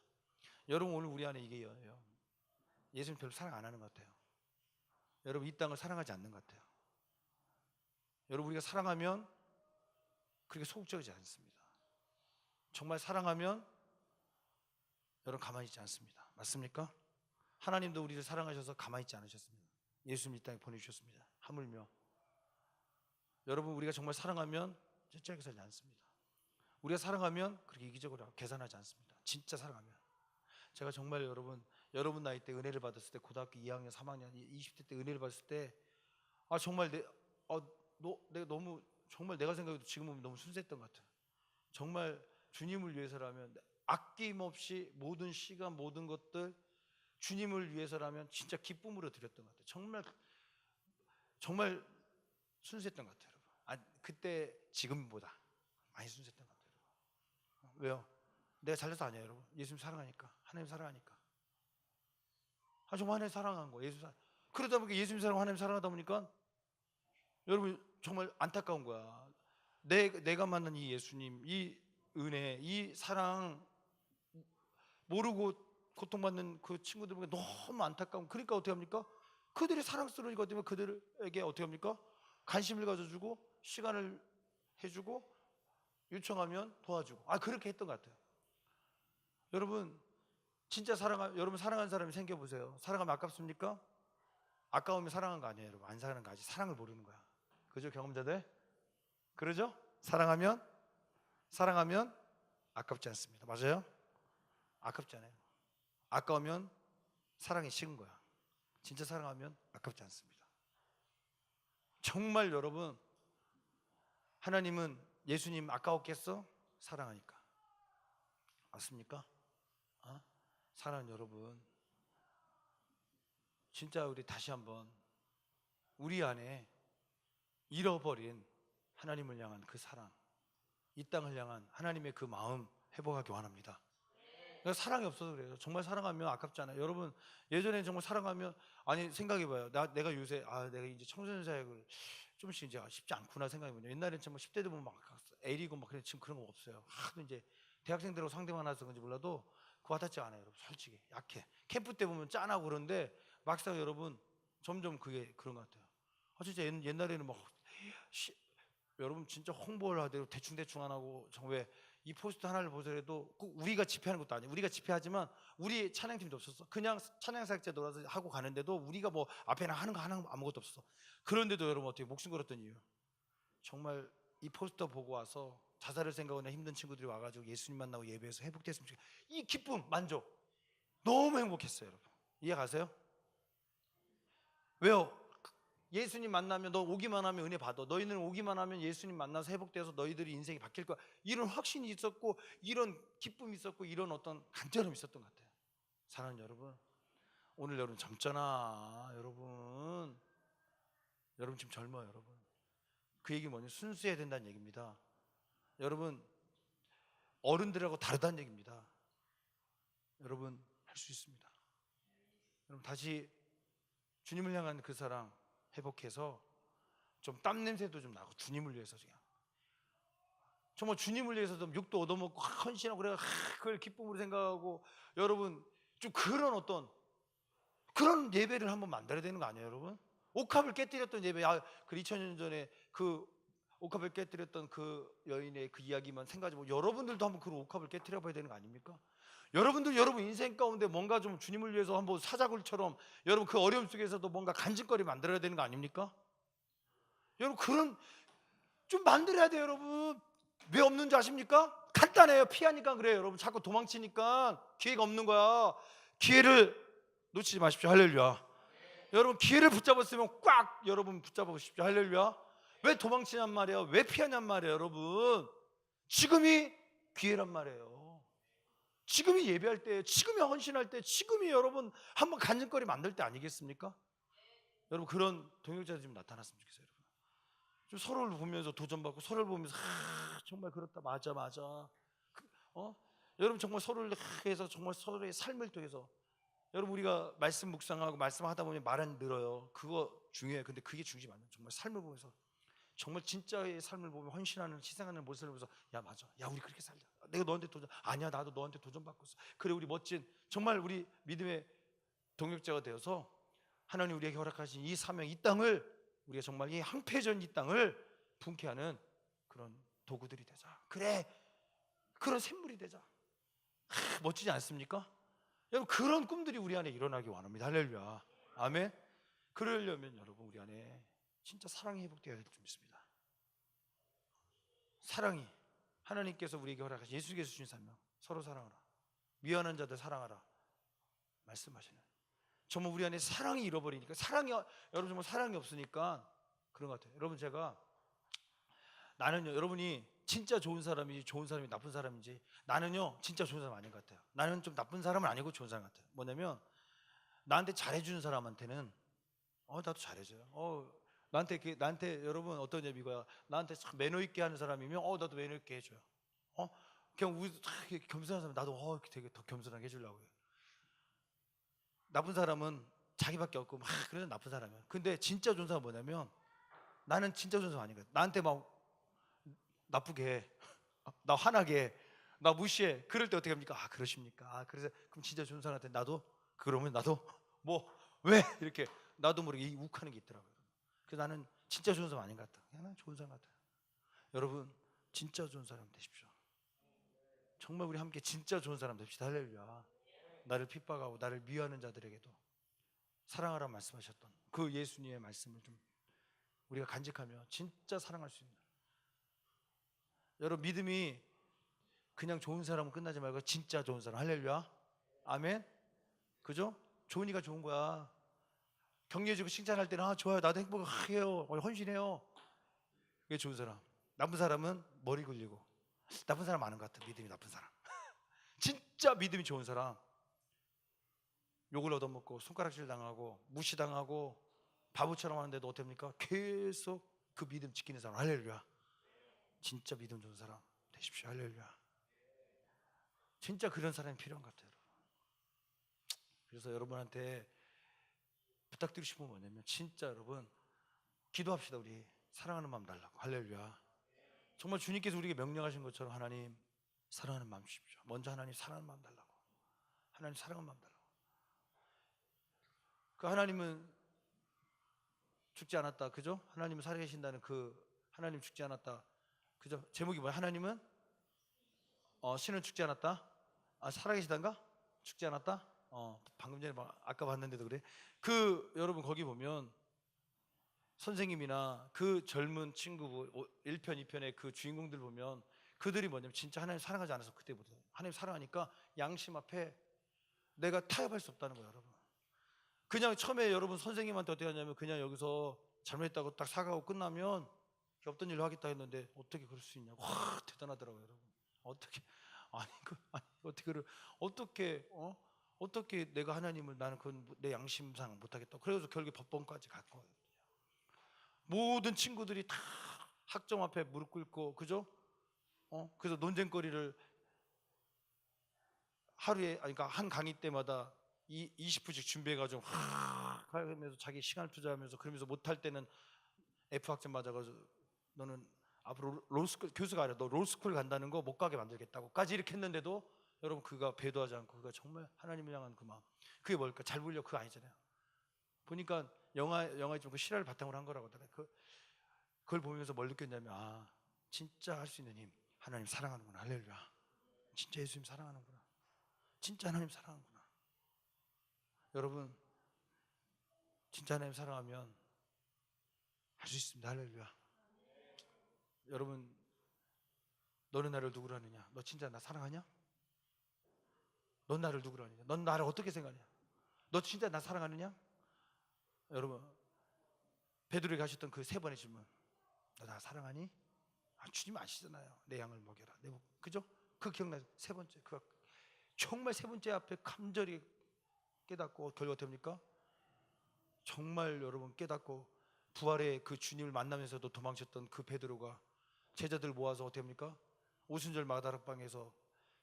여러분 오늘 우리 안에 이게 요 예수님 별로 사랑 안 하는 것 같아요. 여러분 이 땅을 사랑하지 않는 것 같아요. 여러분 우리가 사랑하면 그렇게 소극적이지 않습니다. 정말 사랑하면 여러분 가만히 있지 않습니다. 맞습니까? 하나님도 우리를 사랑하셔서 가만히 있지 않으셨습니다. 예수님 이 땅에 보내주셨습니다. 하물며 여러분 우리가 정말 사랑하면 째째하게 살지 않습니다. 우리가 사랑하면 그렇게 이기적으로 계산하지 않습니다. 진짜 사랑하면. 제가 정말 여러분 나이 때 은혜를 받았을 때 고등학교 2학년 3학년 20대 때 은혜를 받았을 때 정말 내가 너무 정말 내가 생각해도 지금 보면 너무 순수했던 것 같아요. 정말 주님을 위해서라면 아낌없이 모든 시간 모든 것들 주님을 위해서라면 진짜 기쁨으로 드렸던 것 같아요. 정말 순수했던 것 같아요, 여러분. 그때 지금보다 많이 순수했던 것 같아요, 여러분. 왜요? 내가 잘나서 아니에요, 여러분. 예수님 사랑하니까, 하나님 사랑하니까. 정말 하나님 사랑한 거예요. 그러다 보니까 예수님 사랑, 하나님 사랑하다 보니까 여러분 정말 안타까운 거야. 내가 만난 이 예수님, 이 은혜, 이 사랑 모르고 고통받는 그 친구들 보니까 너무 안타까운. 그러니까 어떻게 합니까? 그들이 사랑스러운 것 때문에 그들에게 어떻게 합니까? 관심을 가져주고 시간을 해주고 요청하면 도와주고 그렇게 했던 것 같아요. 여러분 진짜 여러분 사랑하는 사람이 생겨보세요. 사랑하면 아깝습니까? 아까우면 사랑한 거 아니에요, 여러분. 안 사랑하는 거 아직 사랑을 모르는 거야. 그죠, 경험자들? 그러죠? 사랑하면 아깝지 않습니다. 맞아요? 아깝지 않아요. 아까우면 사랑이 식은 거야. 진짜 사랑하면 아깝지 않습니다. 정말 여러분 하나님은 예수님 아까웠겠어? 사랑하니까. 맞습니까? 사랑하는 여러분 진짜 우리 다시 한번 우리 안에 잃어버린 하나님을 향한 그 사랑, 이 땅을 향한 하나님의 그 마음 회복하기 원합니다. 사랑이 없어서 그래요. 정말 사랑하면 아깝잖아요. 여러분 예전에 정말 사랑하면 생각해봐요. 내가 요새 내가 이제 청소년 사역을 좀씩 이제 쉽지 않구나 생각해보면 옛날에는 정말 10대 되면 막 애리고 막 그래. 지금 그런 거 없어요. 하도 이제 대학생들하고 상대만 하서 그런지 몰라도 그거 와닿지 않아요, 여러분. 솔직히 약해. 캠프 때 보면 짠하고 그런데 막상 여러분 점점 그게 그런 것 같아요. 진짜 옛날에는 막 여러분 진짜 홍보를 하대로 대충 안 하고 정말 이 포스트 하나를 보더라도 꼭 우리가 집회하는 것도 아니에요. 우리가 집회하지만 우리 찬양팀도 없었어. 그냥 찬양사역자 놀아서 하고 가는데도 우리가 뭐 앞에나 하는 거 아무것도 없었어. 그런데도 여러분 어떻게 목숨 걸었던 이유, 정말 이 포스터 보고 와서 자살을 생각하는 힘든 친구들이 와가지고 예수님 만나고 예배해서 회복됐으면 좋겠어요. 이 기쁨, 만족 너무 행복했어요, 여러분. 이해 가세요? 왜요? 예수님 만나면 너 오기만 하면 은혜 받아. 너희는 오기만 하면 예수님 만나서 회복돼서 너희들이 인생이 바뀔 거야. 이런 확신이 있었고 이런 기쁨이 있었고 이런 어떤 간절함이 있었던 것 같아요. 사랑하는 여러분, 오늘 여러분 젊잖아. 여러분 지금 젊어요, 여러분. 그 얘기 뭐냐? 순수해야 된다는 얘기입니다. 여러분 어른들하고 다르다는 얘기입니다. 여러분 할 수 있습니다. 여러분 다시 주님을 향한 그 사랑 회복해서 좀 땀 냄새도 좀 나고 주님을 위해서 그냥 정말 주님을 위해서도 욕도 얻어먹고 헌신하고 그래 그걸 기쁨으로 생각하고 여러분 좀 그런 예배를 한번 만들어야 되는 거 아니에요, 여러분? 옥합을 깨뜨렸던 예배, 그 2000년 전에 그 옥합을 깨뜨렸던 그 여인의 그 이야기만 생각해보고 여러분들도 한번 그 옥합을 깨뜨려 봐야 되는 거 아닙니까? 여러분 인생 가운데 뭔가 좀 주님을 위해서 한번 사자굴처럼 여러분 그 어려움 속에서도 뭔가 간직거리 만들어야 되는 거 아닙니까? 여러분 그런 좀 만들어야 돼요, 여러분. 왜 없는 줄 아십니까? 간단해요. 피하니까 그래요, 여러분. 자꾸 도망치니까 기회가 없는 거야. 기회를 놓치지 마십시오. 할렐루야. 여러분 기회를 붙잡았으면 꽉 여러분 붙잡아 보십시오. 할렐루야. 왜 도망치냔 말이에요. 왜 피하냔 말이에요, 여러분. 지금이 기회란 말이에요. 지금이 예배할 때, 지금이 헌신할 때, 지금이 여러분 한번 간증거리 만들 때 아니겠습니까? 여러분 그런 동역자들이 좀 나타났으면 좋겠어요. 여러분 좀 서로를 보면서 도전받고, 서로를 보면서 정말 그렇다, 맞아 맞아. 여러분 정말 서로를 해서 정말 서로의 삶을 통해서, 여러분 우리가 말씀 묵상하고 말씀하다 보면 말은 늘어요. 그거 중요해요. 근데 그게 중심이 아니에요. 정말 삶을 보면서, 정말 진짜의 삶을 보면 헌신하는, 희생하는 모습을 보면서, 야 맞아, 야 우리 그렇게 살자. 내가 너한테 도전, 아니야 나도 너한테 도전받고 있어. 그래 우리 멋진, 정말 우리 믿음의 동역자가 되어서 하나님 우리에게 허락하신 이 사명, 이 땅을 우리가 정말 이 항폐전 이 땅을 분케하는 그런 도구들이 되자. 그래 그런 샘물이 되자. 멋지지 않습니까? 여러분 그런 꿈들이 우리 안에 일어나기 원합니다. 할렐루야. 아멘. 그러려면 여러분 우리 안에 진짜 사랑이 회복되어야 될 줄 믿습니다. 사랑이, 하나님께서 우리에게 허락하신 예수께서 주신 사명, 서로 사랑하라, 미워하는 자들 사랑하라 말씀하시는, 정말 우리 안에 사랑이 잃어버리니까, 사랑이, 여러분 정말 사랑이 없으니까 그런 것 같아요. 여러분 제가, 나는요, 여러분이 진짜 좋은 사람인지 좋은 사람이 나쁜 사람인지, 나는요 진짜 좋은 사람 아닌 것 같아요. 나는 좀 나쁜 사람은 아니고 좋은 사람 같아요. 뭐냐면 나한테 잘해주는 사람한테는 나도 잘해줘요. 나한테 여러분 어떤 예비가, 나한테 참 매너 있게 하는 사람이면 나도 매너 있게 해줘요. 그냥 겸손한 사람, 나도 이렇게 되게 더 겸손하게 해주려고 해요. 나쁜 사람은 자기밖에 없고 막 그래서 나쁜 사람이야. 근데 진짜 좋은 사람은 뭐냐면, 나는 진짜 좋은 사람 아닌 거야. 나한테 막 나쁘게 해, 나 화나게 해, 나 무시해. 그럴 때 어떻게 합니까? 그러십니까? 그래서 그럼 진짜 좋은 사람한테 나도, 그러면 나도 뭐 왜 이렇게 나도 모르게 이 욱하는 게 있더라고요. 그래서 나는 진짜 좋은 사람 아닌 것 같아. 그냥 난 좋은 사람 같아요. 여러분 진짜 좋은 사람 되십시오. 정말 우리 함께 진짜 좋은 사람 됩시다. 할렐루야. 나를 핍박하고 나를 미워하는 자들에게도 사랑하라 말씀하셨던 그 예수님의 말씀을 좀 우리가 간직하며 진짜 사랑할 수 있는, 여러분 믿음이 그냥 좋은 사람은 끝나지 말고 진짜 좋은 사람. 할렐루야. 아멘. 그죠? 좋으니까 좋은 거야. 격려해주고 칭찬할 때는 좋아요, 나도 행복해요, 헌신해요. 그게 좋은 사람. 나쁜 사람은 머리 굴리고, 나쁜 사람 많은 것 같아. 믿음이 나쁜 사람. 진짜 믿음이 좋은 사람, 욕을 얻어먹고 손가락질 당하고 무시당하고 바보처럼 하는데도 어떻습니까? 계속 그 믿음 지키는 사람. 할렐루야. 진짜 믿음 좋은 사람 되십시오. 할렐루야. 진짜 그런 사람이 필요한 것 같아요. 그래서 여러분한테 부탁드리고 싶은 건 뭐냐면, 진짜 여러분 기도합시다. 우리 사랑하는 마음 달라고. 할렐루야. 정말 주님께서 우리에게 명령하신 것처럼 하나님 사랑하는 마음 주십시오. 먼저 하나님 사랑하는 마음 달라고. 하나님 사랑하는 마음 달라고. 그 하나님은 죽지 않았다, 그죠? 하나님은 살아계신다는 그 하나님 죽지 않았다, 그죠? 제목이 뭐야? 하나님은 신은 죽지 않았다. 살아계시단가? 죽지 않았다. 방금 전에 아까 봤는데도 그래. 그 여러분 거기 보면 선생님이나 그 젊은 친구 1편 2편의 그 주인공들 보면, 그들이 뭐냐면 진짜 하나님 사랑하지 않아서, 그때부터 하나님 사랑하니까 양심 앞에 내가 타협할 수 없다는 거예요. 여러분 그냥 처음에 여러분 선생님한테 어떻게 하냐면, 그냥 여기서 잘못했다고 딱 사과하고 끝나면 없던 일로 하겠다 했는데, 어떻게 그럴 수 있냐고. 와 대단하더라고요. 여러분 어떻게, 아니 어떻게 내가 하나님을, 나는 그건 내 양심상 못하겠다. 그래서 결국에 법원까지 갈 거예요. 모든 친구들이 다 학점 앞에 무릎 꿇고, 그죠? 그래서 논쟁거리를 하루에, 그러니까 한 강의 때마다 20분씩 준비해가지고 하면서 자기 시간을 투자하면서, 그러면서 못할 때는 F 학점 맞아가지고 너는 앞으로 롤스쿨, 교수가 아니라 너 롤스쿨 간다는 거 못 가게 만들겠다고까지 이렇게 했는데도, 여러분 그가 배도하지 않고 그가 정말 하나님을 향한 그 마음, 그게 뭘까? 잘 보려고 그거 아니잖아요. 보니까 영화에 좀 그 실화를 바탕으로 한 거라고 하더라고요. 그걸 보면서 뭘 느꼈냐면, 진짜 할 수 있는 힘, 하나님 사랑하는구나. 할렐루야. 진짜 예수님 사랑하는구나. 진짜 하나님 사랑하는구나. 여러분 진짜 하나님 사랑하면 할 수 있습니다. 할렐루야. 여러분 너는 나를 누구로 하느냐? 너 진짜 나 사랑하냐? 넌 나를 누구로 하느냐? 넌 나를 어떻게 생각하냐? 너 진짜 나 사랑하느냐? 여러분 베드로에게 하셨던 그 3번의 질문, 너 나 사랑하니? 주님 아시잖아요. 내 양을 먹여라. 그죠? 그 기억나죠? 세 번째, 그 정말 세 번째 앞에 간절히 깨닫고 결과 됩니까? 정말 여러분 깨닫고 부활의 그 주님을 만나면서도 도망쳤던 그 베드로가 제자들 모아서 어떻게 합니까? 오순절 마다락방에서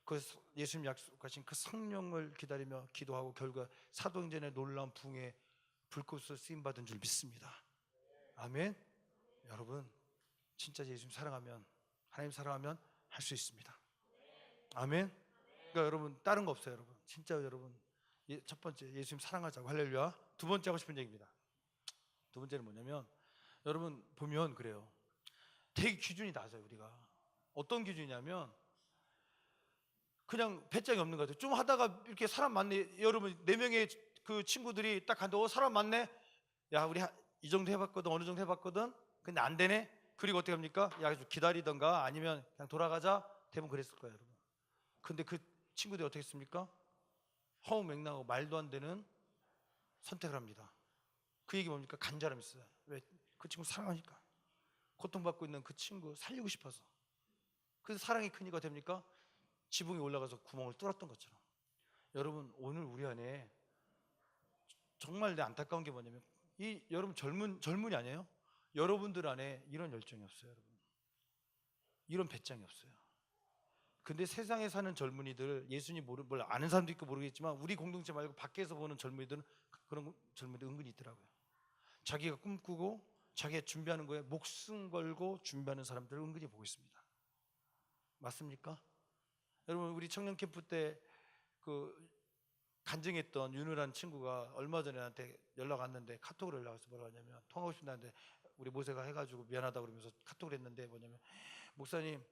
그 예수님 약속하신 그 성령을 기다리며 기도하고 결과 사도행전의 놀라운 부흥의 불꽃으로 쓰임받은 줄 믿습니다. 아멘. 여러분 진짜 예수님 사랑하면, 하나님 사랑하면 할 수 있습니다. 아멘. 그러니까 여러분 다른 거 없어요. 여러분 진짜 여러분 첫 번째 예수님 사랑하자고, 할렐루야. 두 번째 하고 싶은 얘기입니다. 두 번째는 뭐냐면 여러분 보면 그래요. 되게 기준이 낮아요. 우리가 어떤 기준이냐면 그냥 배짱이 없는 것 같아요. 좀 하다가 이렇게 사람 많네. 여러분 4명의 그 친구들이 딱 간다. 사람 많네. 야 우리 이 정도 해봤거든, 어느 정도 해봤거든. 근데 안 되네. 그리고 어떻게 합니까? 야 좀 기다리던가 아니면 그냥 돌아가자. 대부분 그랬을 거예요, 여러분. 근데 그 친구들이 어떻게 했습니까? 허무맹랑하고 말도 안 되는 선택을 합니다. 그 얘기 뭡니까? 간절함이 있어요. 왜? 그 친구 사랑하니까. 고통받고 있는 그 친구 살리고 싶어서. 그래서 사랑이 크니까 됩니까? 지붕에 올라가서 구멍을 뚫었던 것처럼. 여러분 오늘 우리 안에 정말 안타까운 게 뭐냐면 이 여러분 젊은이 아니에요? 여러분들 안에 이런 열정이 없어요. 여러분 이런 배짱이 없어요. 근데 세상에 사는 젊은이들, 예수님 뭘 아는 사람도 있고 모르겠지만 우리 공동체 말고 밖에서 보는 젊은이들은 그런 젊은이들 은근히 있더라고요. 자기가 꿈꾸고 자기가 준비하는 거에 목숨 걸고 준비하는 사람들을 은근히 보고 있습니다. 맞습니까? 여러분 우리 청년 캠프 때 그 간증했던 윤우라는 친구가 얼마 전에 나한테 연락 왔는데, 카톡으로 연락 와서 뭐라고 하냐면, 통화하고 싶다는데 우리 모세가 해가지고 미안하다고 그러면서 카톡을 했는데 뭐냐면, 목사님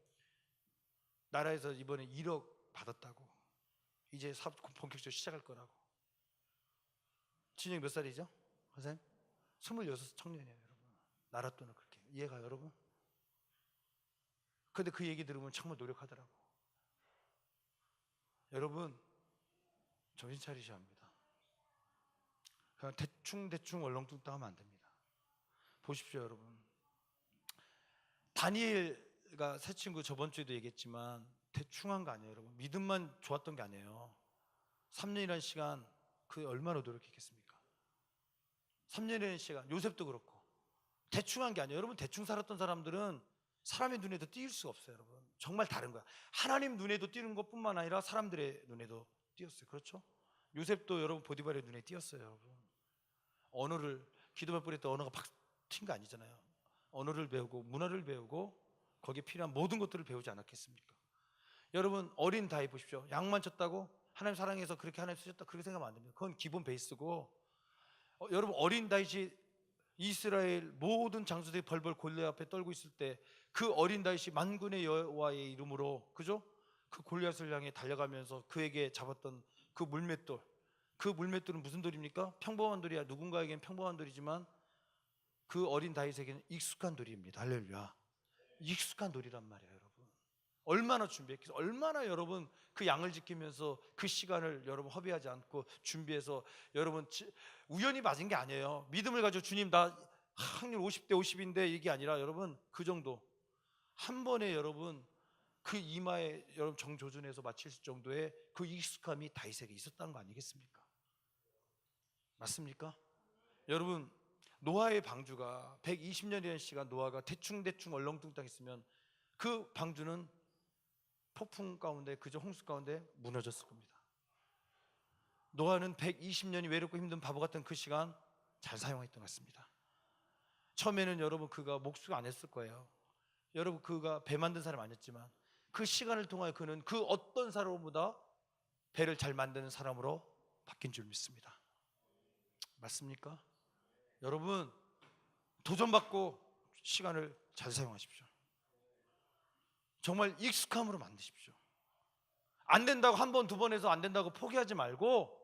나라에서 이번에 1억 받았다고, 이제 사업 본격적으로 시작할 거라고. 진영이 몇 살이죠? 선생님? 26 청년이에요. 여러분 나라 돈을 그렇게 이해가 여러분? 근데 그 얘기 들으면 정말 노력하더라고. 여러분 정신 차리셔야 합니다. 그냥 대충 얼렁뚱땅 하면 안 됩니다. 보십시오 여러분, 다니엘가 새 친구 저번 주에도 얘기했지만 대충 한 거 아니에요. 여러분 믿음만 좋았던 게 아니에요. 3년이라는 시간 그 얼마나 노력했겠습니까? 3년이라는 시간, 요셉도 그렇고 대충 한 게 아니에요. 여러분 대충 살았던 사람들은 사람의 눈에도 띄일 수가 없어요. 여러분 정말 다른 거야. 하나님 눈에도 띄는 것뿐만 아니라 사람들의 눈에도 띄었어요. 그렇죠? 요셉도 여러분 보디발의 눈에 띄었어요. 여러분 언어를, 기도만 뿌렸던 언어가 팍 튄 거 아니잖아요. 언어를 배우고 문화를 배우고 거기에 필요한 모든 것들을 배우지 않았겠습니까? 여러분 어린 다윗 보십시오. 양만 쳤다고 하나님 사랑해서 그렇게 하나님 쓰셨다, 그렇게 생각하면 안 됩니다. 그건 기본 베이스고, 여러분 어린 다윗이 이스라엘 모든 장수들이 벌벌 골리앗 앞에 떨고 있을 때 그 어린 다윗이 만군의 여호와의 이름으로, 그죠? 그 골리앗을 향해 달려가면서 그에게 잡았던 그 물맷돌, 그 물맷돌은 무슨 돌입니까? 평범한 돌이야. 누군가에겐 평범한 돌이지만 그 어린 다윗에게는 익숙한 돌입니다. 할렐루야. 익숙한 돌이란 말이에요. 여러분 얼마나 준비했겠어요? 얼마나 여러분 그 양을 지키면서 그 시간을 여러분 허비하지 않고 준비해서, 여러분 우연히 맞은 게 아니에요. 믿음을 가지고 주님 나 확률 50대 50인데 이게 아니라 여러분 그 정도 한 번에 여러분 그 이마에 여러분 정조준해서 마칠 정도의 그 익숙함이 다윗에게 있었다는 거 아니겠습니까? 맞습니까? 여러분 노아의 방주가 120년이라는 시간, 노아가 대충 얼렁뚱땅 있으면 그 방주는 폭풍 가운데, 그저 홍수 가운데 무너졌을 겁니다. 노아는 120년이 외롭고 힘든 바보 같은 그 시간 잘 사용했던 것 같습니다. 처음에는 여러분 그가 목수가 안 했을 거예요. 여러분 그가 배 만든 사람 아니었지만 그 시간을 통하여 그는 그 어떤 사람보다 배를 잘 만드는 사람으로 바뀐 줄 믿습니다. 맞습니까? 여러분 도전받고 시간을 잘 사용하십시오. 정말 익숙함으로 만드십시오. 안 된다고 한 번, 두 번 해서 안 된다고 포기하지 말고,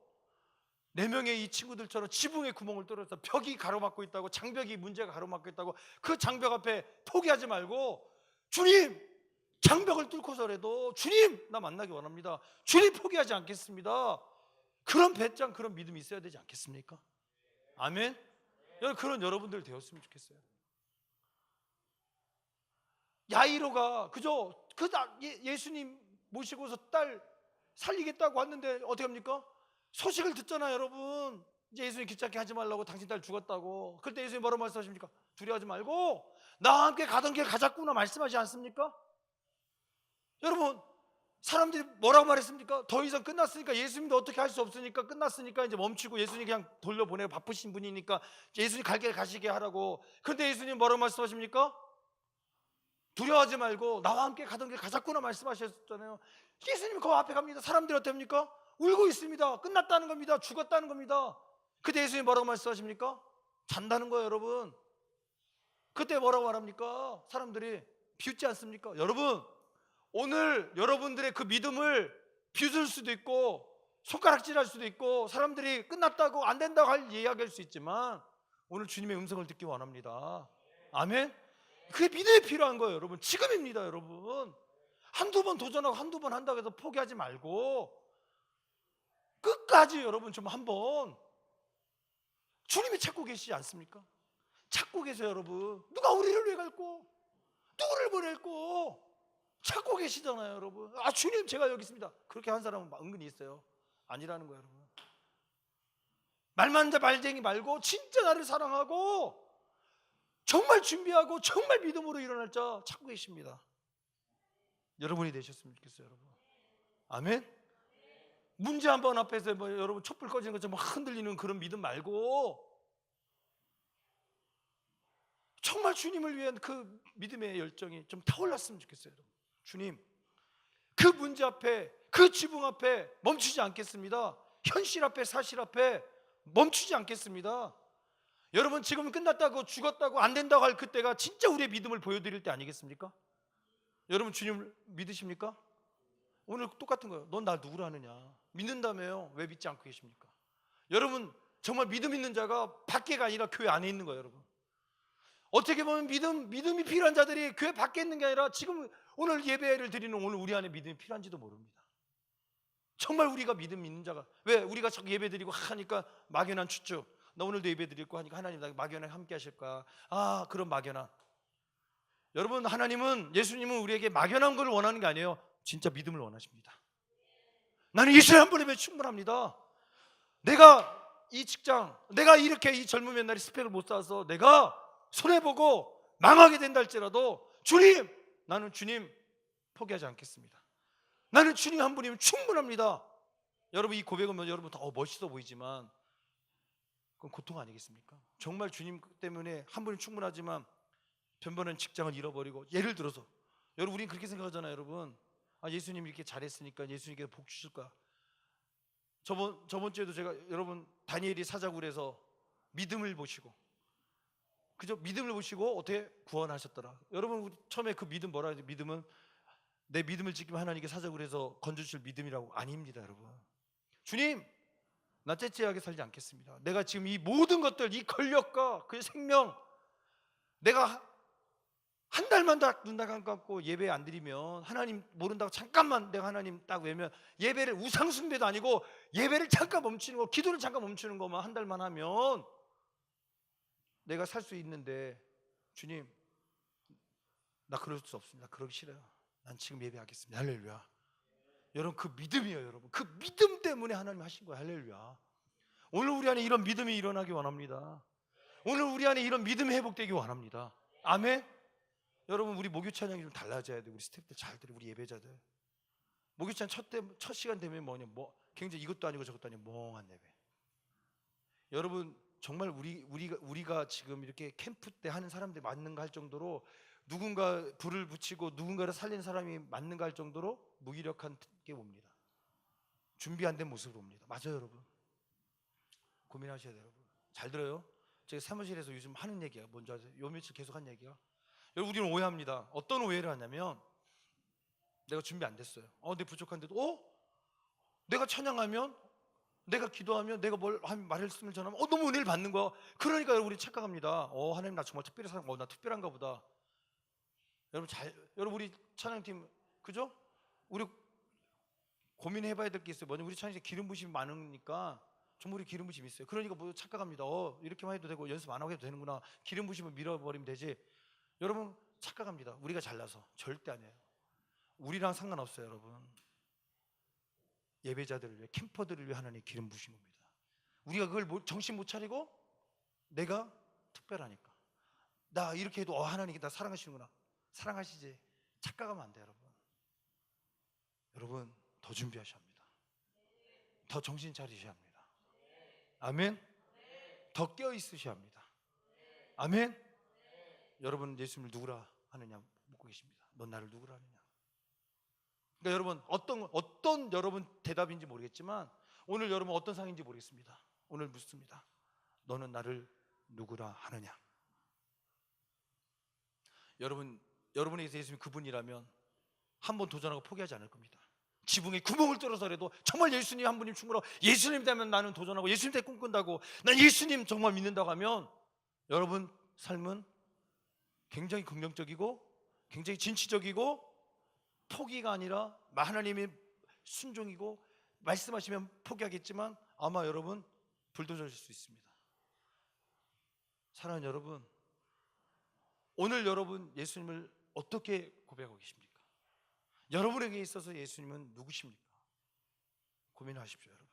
4명의 이 친구들처럼 지붕에 구멍을 뚫어서 벽이 가로막고 있다고, 장벽이 문제가 가로막고 있다고 그 장벽 앞에 포기하지 말고, 주님 장벽을 뚫고서라도 주님 나 만나기 원합니다. 주님 포기하지 않겠습니다. 그런 배짱, 그런 믿음이 있어야 되지 않겠습니까? 아멘. 그런 여러분들 되었으면 좋겠어요. 야이로가 그저 예수님 모시고서 딸 살리겠다고 왔는데 어떻게 합니까? 소식을 듣잖아요, 여러분. 이제 예수님 귀찮게 하지 말라고, 당신 딸 죽었다고. 그때 예수님 뭐라고 말씀하십니까? 두려워하지 말고 나와 함께 가던 길 가자꾸나 말씀하지 않습니까? 여러분, 사람들이 뭐라고 말했습니까? 더 이상 끝났으니까, 예수님도 어떻게 할 수 없으니까 끝났으니까 이제 멈추고 예수님 그냥 돌려보내고, 바쁘신 분이니까 예수님 갈 길 가시게 하라고. 그런데 예수님 뭐라고 말씀하십니까? 두려워하지 말고 나와 함께 가던 길 가자꾸나 말씀하셨잖아요. 예수님이 그 앞에 갑니다. 사람들이 어떻게 합니까? 울고 있습니다. 끝났다는 겁니다. 죽었다는 겁니다. 그때 예수님이 뭐라고 말씀하십니까? 잔다는 거예요, 여러분. 그때 뭐라고 말합니까? 사람들이 비웃지 않습니까? 여러분, 오늘 여러분들의 그 믿음을 비웃을 수도 있고 손가락질할 수도 있고 사람들이 끝났다고 안 된다고 이야기할 수 있지만, 오늘 주님의 음성을 듣기 원합니다. 아멘. 그게 믿음이 필요한 거예요, 여러분. 지금입니다, 여러분. 한두 번 도전하고 한두 번 한다고 해서 포기하지 말고 끝까지 여러분 좀 한번, 주님이 찾고 계시지 않습니까? 찾고 계세요, 여러분. 누가 우리를 왜 갈고 누구를 보낼고 찾고 계시잖아요, 여러분. 아, 주님 제가 여기 있습니다. 그렇게 한 사람은 은근히 있어요. 아니라는 거예요, 여러분. 말만자 말쟁이 말고 진짜 나를 사랑하고 정말 준비하고 정말 믿음으로 일어날 자 찾고 계십니다. 여러분이 되셨으면 좋겠어요, 여러분. 아멘. 문제 한 번 앞에서 뭐 여러분 촛불 꺼지는 것처럼 막 흔들리는 그런 믿음 말고 정말 주님을 위한 그 믿음의 열정이 좀 타올랐으면 좋겠어요, 여러분. 주님, 그 문제 앞에, 그 지붕 앞에 멈추지 않겠습니다. 현실 앞에, 사실 앞에 멈추지 않겠습니다. 여러분, 지금 끝났다고, 죽었다고, 안 된다고 할 그때가 진짜 우리의 믿음을 보여드릴 때 아니겠습니까? 여러분, 주님을 믿으십니까? 오늘 똑같은 거예요. 넌 나 누구라 하느냐? 믿는다며요. 왜 믿지 않고 계십니까? 여러분, 정말 믿음 있는 자가 밖에가 아니라 교회 안에 있는 거예요, 여러분. 어떻게 보면 믿음이 필요한 자들이 교회 밖에 있는 게 아니라 지금 오늘 예배를 드리는 오늘 우리 안에 믿음이 필요한지도 모릅니다. 정말 우리가 믿음 있는 자가, 왜 우리가 자꾸 예배 드리고 하니까 막연한 추측, 나 오늘도 예배 드릴 거 하니까 하나님 나 막연하게 함께 하실 거야. 아, 그런 막연한. 여러분, 하나님은, 예수님은 우리에게 막연한 걸 원하는 게 아니에요. 진짜 믿음을 원하십니다. 나는 예수님 한 번이면 충분합니다. 내가 이 직장, 내가 이렇게 이 젊은 옛날에 스펙을 못 쌓아서 내가 손해보고 망하게 된다 할지라도, 주님, 나는 주님 포기하지 않겠습니다. 나는 주님 한 분이면 충분합니다. 여러분, 이 고백은 여러분 더 멋있어 보이지만 그건 고통 아니겠습니까? 정말 주님 때문에 한 분이 충분하지만 변변한 직장을 잃어버리고, 예를 들어서 여러분, 우리는 그렇게 생각하잖아요, 여러분. 아, 예수님 이렇게 잘했으니까 예수님께서 복 주실 거야. 저번 주에도 제가, 여러분, 다니엘이 사자굴에서 믿음을 보시고, 그죠? 믿음을 보시고 어떻게 구원하셨더라. 여러분, 우리 처음에 그 믿음 뭐라 하죠? 믿음은 내 믿음을 지키면 하나님께 사자굴에서 건져주실 믿음이라고. 아닙니다, 여러분. 주님, 나 째째하게 살지 않겠습니다. 내가 지금 이 모든 것들, 이 권력과 그 생명, 내가 한 달만 다 눈 감고 예배 안 드리면, 하나님 모른다고 잠깐만 내가 하나님 딱 외면, 예배를 우상 숭배도 아니고 예배를 잠깐 멈추는 거, 기도를 잠깐 멈추는 거만 한 달만 하면 내가 살 수 있는데, 주님, 나 그럴 수 없습니다. 그러기 싫어요. 난 지금 예배하겠습니다. 할렐루야. 여러분, 그 믿음이에요, 여러분. 그 믿음 때문에 하나님 하신 거예요. 할렐루야. 오늘 우리 안에 이런 믿음이 일어나기 원합니다. 오늘 우리 안에 이런 믿음이 회복되기 원합니다. 아멘. 여러분, 우리 목요 찬양이 좀 달라져야 돼. 우리 스태프들 잘 들어, 우리 예배자들. 목요 찬양 첫 시간 되면 굉장히 이것도 아니고 저것도 아니고 멍한 예배. 여러분, 정말 우리가 지금 이렇게 캠프 때 하는 사람들이 맞는가 할 정도로, 누군가 불을 붙이고 누군가를 살린 사람이 맞는가 할 정도로 무기력한 게 옵니다. 준비 안 된 모습으로 옵니다. 맞아요, 여러분. 고민하셔야 돼요, 여러분. 잘 들어요. 제가 사무실에서 요즘 하는 얘기가 뭔지 아세요? 요 며칠 계속 한 얘기가, 여러분, 우리는 오해합니다. 어떤 오해를 하냐면, 내가 준비 안 됐어요. 내 부족한데도, 내가 찬양하면, 내가 기도하면, 내가 말씀을 전하면 너무 은혜를 받는 거야. 그러니까 우리 착각합니다. 하나님 나 정말 특별히 사랑, 나 특별한가 보다. 여러분, 우리 찬양팀, 그죠? 우리 고민해봐야 될 게 있어요. 뭐냐면, 우리 찬양팀 기름 부심이 많으니까 정말 우리 기름 부심이 있어요. 그러니까 착각합니다. 이렇게만 해도 되고 연습 안 하고 해도 되는구나. 기름 부심을 밀어버리면 되지. 여러분, 착각합니다. 우리가 잘나서. 절대 아니에요. 우리랑 상관없어요, 여러분. 예배자들을 위해, 캠퍼들을 위해 하나님 기름 부으신 겁니다. 우리가 그걸 정신 못 차리고 내가 특별하니까, 나 이렇게 해도 하나님이 나 사랑하시는구나. 사랑하시지. 착각하면 안 돼요, 여러분. 여러분, 더 준비하셔야 합니다. 더 정신 차리셔야 합니다. 아멘. 더 깨어 있으셔야 합니다. 아멘. 여러분, 예수님을 누구라 하느냐 묻고 계십니다. 넌 나를 누구라 하느냐. 그러니까 여러분, 어떤 여러분 대답인지 모르겠지만 오늘 여러분 어떤 상인지 모르겠습니다. 오늘 묻습니다. 너는 나를 누구라 하느냐. 여러분에게서 예수님이 그분이라면 한 번 도전하고 포기하지 않을 겁니다. 지붕에 구멍을 뚫어서라도 정말 예수님 한 분님 충분하고, 예수님 되면 나는 도전하고, 예수님 때문에 꿈꾼다고, 난 예수님 정말 믿는다고 하면 여러분 삶은 굉장히 긍정적이고 굉장히 진취적이고, 포기가 아니라 하나님의 순종이고, 말씀하시면 포기하겠지만 아마 여러분 불도저일 수 있습니다. 사랑하는 여러분, 오늘 여러분 예수님을 어떻게 고백하고 계십니까? 여러분에게 있어서 예수님은 누구십니까? 고민하십시오, 여러분.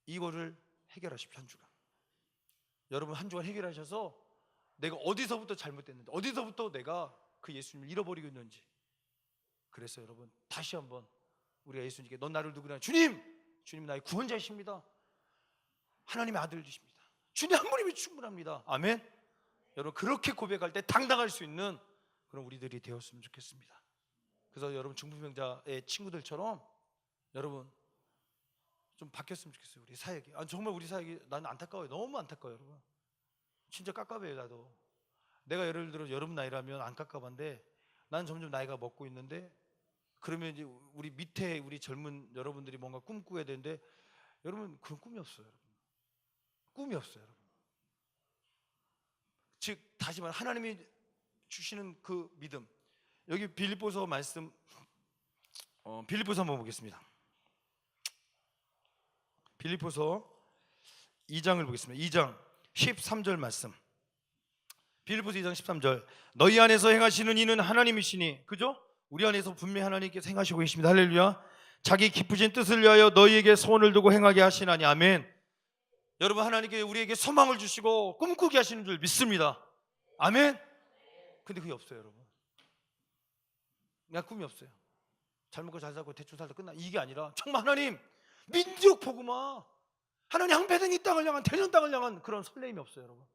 이거를 해결하십시오. 한 주간 여러분, 한 주간 해결하셔서 내가 어디서부터 잘못됐는지, 어디서부터 내가 그 예수님을 잃어버리고 있는지. 그래서 여러분 다시 한번 우리가 예수님께 넌 나를 누구냐. 주님 나의 구원자이십니다. 하나님의 아들이십니다. 주님 한 분이면 충분합니다. 아멘. 여러분, 그렇게 고백할 때 당당할 수 있는 그런 우리들이 되었으면 좋겠습니다. 그래서 여러분, 중풍병자의 친구들처럼 여러분 좀 바뀌었으면 좋겠어요. 우리 사역이. 정말 우리 사역이 나는 안타까워요. 너무 안타까워요, 여러분. 진짜 깝깝해요. 나도. 내가 예를 들어 여러분 나이라면 안 깝깝한데, 난 점점 나이가 먹고 있는데, 그러면 이제 우리 밑에 우리 젊은 여러분들이 뭔가 꿈꾸어야 되는데, 여러분 그런 꿈이 없어요. 여러분. 꿈이 없어요, 여러분. 즉 다시 말해, 하나님이 주시는 그 믿음. 여기 빌립보서 말씀, 빌립보서 한번 보겠습니다. 빌립보서 2장을 보겠습니다. 2장 13절 말씀. 빌립보서 2장 13절. 너희 안에서 행하시는 이는 하나님이시니, 그죠? 우리 안에서 분명히 하나님께서 행하시고 계십니다. 할렐루야. 자기 기쁘신 뜻을 위하여 너희에게 소원을 두고 행하게 하시나니. 아멘. 여러분, 하나님께 우리에게 소망을 주시고 꿈꾸게 하시는 줄 믿습니다. 아멘. 근데 그게 없어요, 여러분. 그냥 꿈이 없어요. 잘 먹고 잘 살고 대충 살다 끝나, 이게 아니라 정말 하나님 민족 복음화, 하나님 항배된 이 땅을 향한, 대전 땅을 향한 그런 설레임이 없어요, 여러분.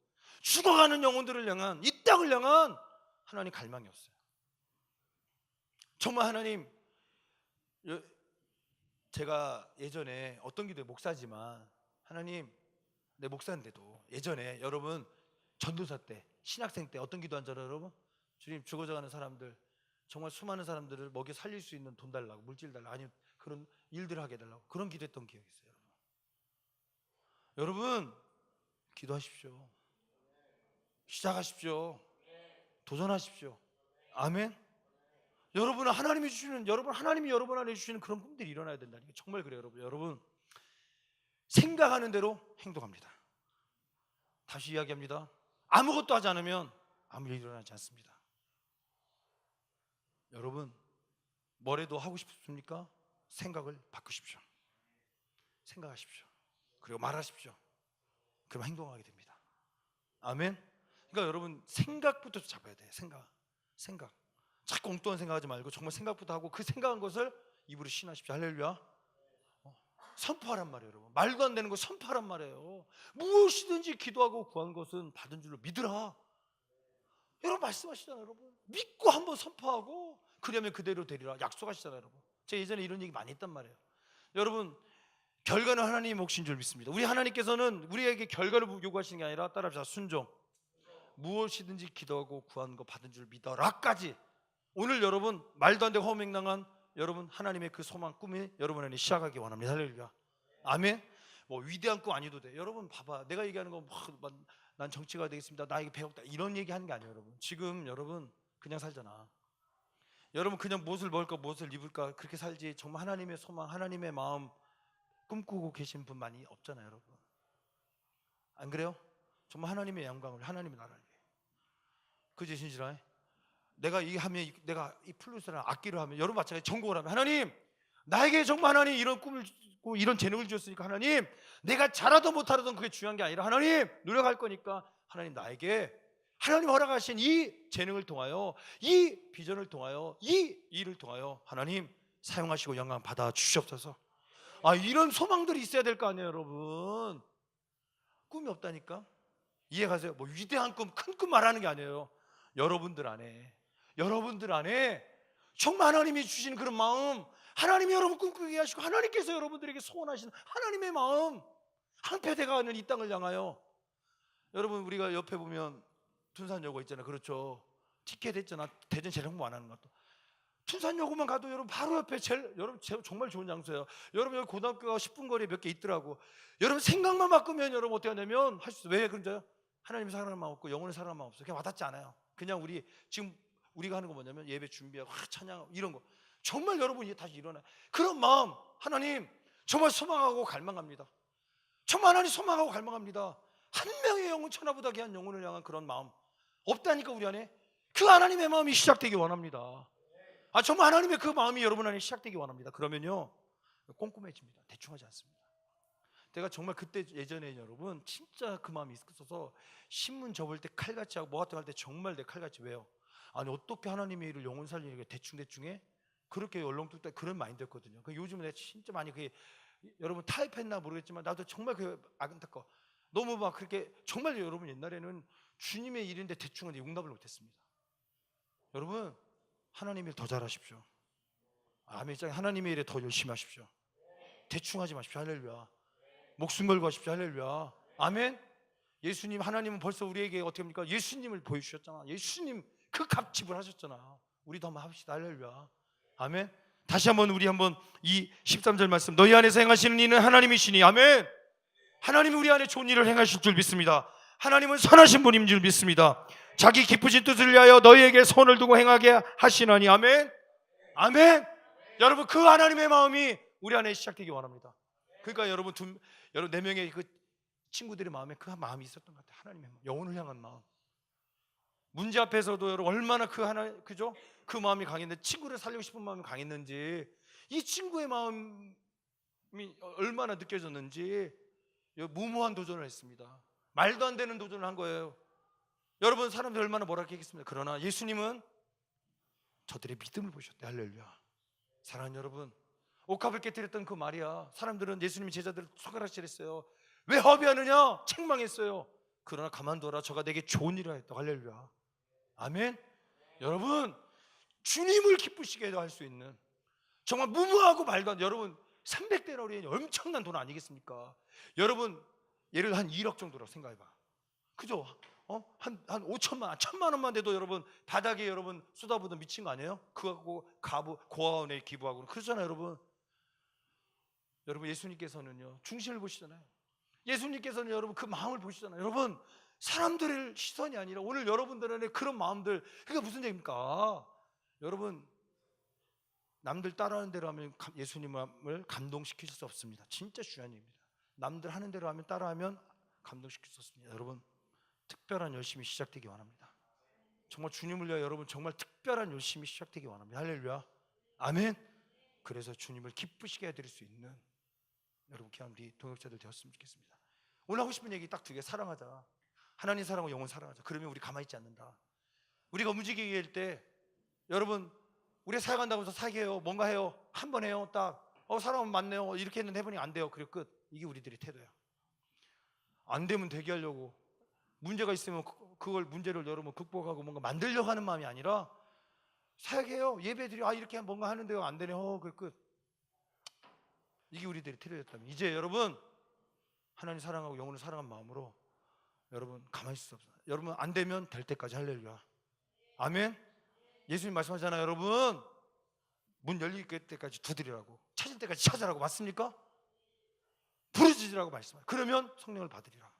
죽어가는 영혼들을 향한, 이 땅을 향한 하나님 갈망이 없어요. 정말 하나님, 제가 예전에 어떤 기도에 목사지만, 하나님 내 목사인데도 예전에 여러분 전도사 때, 신학생 때 어떤 기도 한 줄 알아요, 여러분? 주님, 죽어져가는 사람들, 정말 수많은 사람들을 먹여 살릴 수 있는 돈 달라고, 물질 달라고, 아니면 그런 일들을 하게 해달라고, 그런 기도했던 기억이 있어요. 여러분 기도하십시오. 시작하십시오. 도전하십시오. 아멘. 여러분은 하나님이 주시는, 하나님이 여러분 안에 주시는 그런 꿈들이 일어나야 된다는 게 정말 그래요, 여러분. 여러분 생각하는 대로 행동합니다. 다시 이야기합니다. 아무것도 하지 않으면 아무 일이 일어나지 않습니다. 여러분, 뭐라도 하고 싶습니까? 생각을 바꾸십시오. 생각하십시오. 그리고 말하십시오. 그럼 행동하게 됩니다. 아멘. 그러니까 여러분 생각부터 잡아야 돼요. 생각. 자꾸 엉뚱한 생각하지 말고 정말 생각부터 하고, 그 생각한 것을 입으로 신하십시오. 할렐루야. 선포하란 말이에요, 여러분. 말도 안 되는 거 선포하란 말이에요. 무엇이든지 기도하고 구한 것은 받은 줄로 믿으라. 여러분 말씀하시잖아요, 여러분. 믿고 한번 선포하고 그러면 그대로 되리라 약속하시잖아요, 여러분. 제가 예전에 이런 얘기 많이 했단 말이에요. 여러분, 결과는 하나님의 몫인 줄 믿습니다. 우리 하나님께서는 우리에게 결과를 요구하시는 게 아니라, 따라합시다, 순종. 무엇이든지 기도하고 구한 거 받은 줄 믿어라까지. 오늘 여러분 말도 안 되고 허무맹랑한 여러분 하나님의 그 소망, 꿈이 여러분 안에 시작하기 원합니다. 할렐루야. 아멘. 뭐 위대한 꿈 아니도 돼. 여러분 봐봐, 내가 얘기하는 거 난 정치가 되겠습니다, 나 이게 배웠다, 이런 얘기 하는 게 아니에요. 여러분 지금 여러분 그냥 살잖아. 여러분 그냥 무엇을 먹을까 무엇을 입을까 그렇게 살지, 정말 하나님의 소망, 하나님의 마음 꿈꾸고 계신 분 많이 없잖아요, 여러분. 안 그래요? 정말 하나님의 영광을, 하나님의 나라를 위해. 그지, 신실하네. 내가 이 하면 내가 이 플루스나 악기를 하면 여러분 마찬가지 전곡을 하면 하나님 나에게 정말 하나님 이런 꿈을 주고 이런 재능을 주셨으니까 하나님 내가 잘하든 못하든 그게 중요한 게 아니라 하나님 노력할 거니까 하나님 나에게 하나님 허락하신 이 재능을 통하여 이 비전을 통하여 이 일을 통하여 하나님 사용하시고 영광 받아 주시옵소서. 이런 소망들이 있어야 될 거 아니에요 여러분. 꿈이 없다니까? 이해가세요? 뭐 위대한 꿈, 큰 꿈 말하는 게 아니에요. 여러분들 안에 정말 하나님이 주신 그런 마음, 하나님이 여러분 꿈꾸게 하시고 하나님께서 여러분들에게 소원하시는 하나님의 마음, 항폐대가는 이 땅을 향하여. 여러분 우리가 옆에 보면 둔산여고 있잖아요. 그렇죠? 티켓 했잖아. 대전 재래홍보 안 하는 것도. 둔산여고만 가도 여러분 바로 옆에 여러분 정말 좋은 장소예요. 여러분 여기 고등학교가 10분 거리에 몇 개 있더라고. 여러분 생각만 바꾸면 여러분 어떻게 하냐면 할 수 있어요. 왜 그런가요? 하나님의 사랑만 없고 영혼의 사랑만 없어요. 그냥 와닿지 않아요. 그냥 지금 우리가 하는 거 뭐냐면 예배 준비하고 찬양하고 이런 거 정말 여러분이 다시 일어나요. 그런 마음 하나님 정말 소망하고 갈망합니다. 정말 하나님 소망하고 갈망합니다. 한 명의 영혼 천하보다 귀한 영혼을 향한 그런 마음 없다니까 우리 안에. 그 하나님의 마음이 시작되기 원합니다. 정말 하나님의 그 마음이 여러분 안에 시작되기 원합니다. 그러면요 꼼꼼해집니다. 대충 하지 않습니다. 내가 정말 그때 예전에 여러분 진짜 그 마음이 있어서 신문 접을 때 칼같이 하고 뭐 같은 거 할 때 정말 내 칼같이. 왜요? 어떻게 하나님의 일을 영혼 살리는 대충 해? 그렇게 얼렁뚱땅 그런 마인드였거든요. 요즘에 내가 진짜 많이 여러분 타협했나 모르겠지만 나도 정말 안타까워. 너무 막 그렇게 정말 여러분 옛날에는 주님의 일인데 대충은 용납을 못했습니다. 여러분 하나님의 일 더 잘하십시오. 아멘. 하나님의 일에 더 열심히 하십시오. 대충 하지 마십시오. 할렐루야. 목숨 걸고 하십시오. 할렐루야. 아멘. 예수님 하나님은 벌써 우리에게 어떻게 합니까? 예수님을 보여주셨잖아. 예수님 그 값 지불하셨잖아. 우리도 한번 합시다. 할렐루야. 아멘. 다시 한번 우리 한번 이 13절 말씀 너희 안에서 행하시는 이는 하나님이시니. 아멘. 하나님이 우리 안에 좋은 일을 행하실 줄 믿습니다. 하나님은 선하신 분인 줄 믿습니다. 자기 기쁘신 뜻을 위하여 너희에게 손을 두고 행하게 하시나니. 아멘. 아멘. 여러분 그 하나님의 마음이 우리 안에 시작되기 원합니다. 그러니까 여러분 4명의 그 친구들의 마음에 그 마음이 있었던 것 같아요. 하나님의 마음, 영혼을 향한 마음. 문제 앞에서도 여러분 얼마나 그죠? 그 마음이 강했는데, 친구를 살리고 싶은 마음이 강했는지, 이 친구의 마음이 얼마나 느껴졌는지 무모한 도전을 했습니다. 말도 안 되는 도전을 한 거예요. 여러분 사람들이 얼마나 뭐라 했겠습니까? 그러나 예수님은 저들의 믿음을 보셨대. 할렐루야. 사랑하는 여러분, 옥합을 깨뜨렸던 그 마리아, 사람들은 예수님의 제자들을 손가락질했어요. 왜 허비하느냐? 책망했어요. 그러나 가만둬라, 저가 내게 좋은 일을 하였다. 할렐루야. 아멘. 여러분 주님을 기쁘시게 할 수 있는 정말 무모하고 말도 안 돼. 여러분 300데나리온이 엄청난 돈 아니겠습니까? 여러분 예를 들어 한 1억 정도라고 생각해봐. 그죠? 한 5천만 원, 1,000만 원만 돼도 여러분 바닥에 여러분 쏟아부으면 미친 거 아니에요? 그거 갖고 고아원에 기부하고 그러잖아요. 여러분 예수님께서는요 중심을 보시잖아요. 예수님께서는 여러분 그 마음을 보시잖아요. 여러분 사람들의 시선이 아니라 오늘 여러분들의 그런 마음들, 그게 무슨 얘기입니까? 여러분 남들 따라하는 대로 하면 예수님을 감동시킬 수 없습니다. 진짜 중요한 얘기입니다. 남들 하는 대로 하면 따라하면 감동시킬 수 없습니다. 여러분 특별한 열심이 시작되기 원합니다. 정말 주님을 위하여 여러분 정말 특별한 열심이 시작되기 원합니다. 할렐루야. 아멘. 그래서 주님을 기쁘시게 해드릴 수 있는 여러분 귀한 우리 동역자들 되었으면 좋겠습니다. 오늘 하고 싶은 얘기 딱 2개. 사랑하자. 하나님 사랑하고 영혼 사랑하자. 그러면 우리 가만히 있지 않는다. 우리가 움직이게 할 때 여러분 우리 사역한다고 해서 사기해요, 뭔가 해요, 한 번 해요, 딱 사람은 많네요 이렇게 했는데 해보니 안 돼요. 그리고 끝. 이게 우리들의 태도야. 안 되면 되게 하려고, 문제가 있으면 그걸 문제를 여러분 극복하고 뭔가 만들려고 하는 마음이 아니라 사역해요, 예배드려, 이렇게 뭔가 하는데요 안 되네요, 그 끝. 이게 우리들의 태도였다면 이제 여러분 하나님 사랑하고 영혼을 사랑한 마음으로 여러분 가만히 있을 수 없어요. 여러분 안 되면 될 때까지. 할렐루야. 아멘. 예수님 말씀하잖아요. 여러분 문 열릴 때까지 두드리라고, 찾을 때까지 찾으라고. 맞습니까? 부르짖으라고 말씀하세요. 그러면 성령을 받으리라.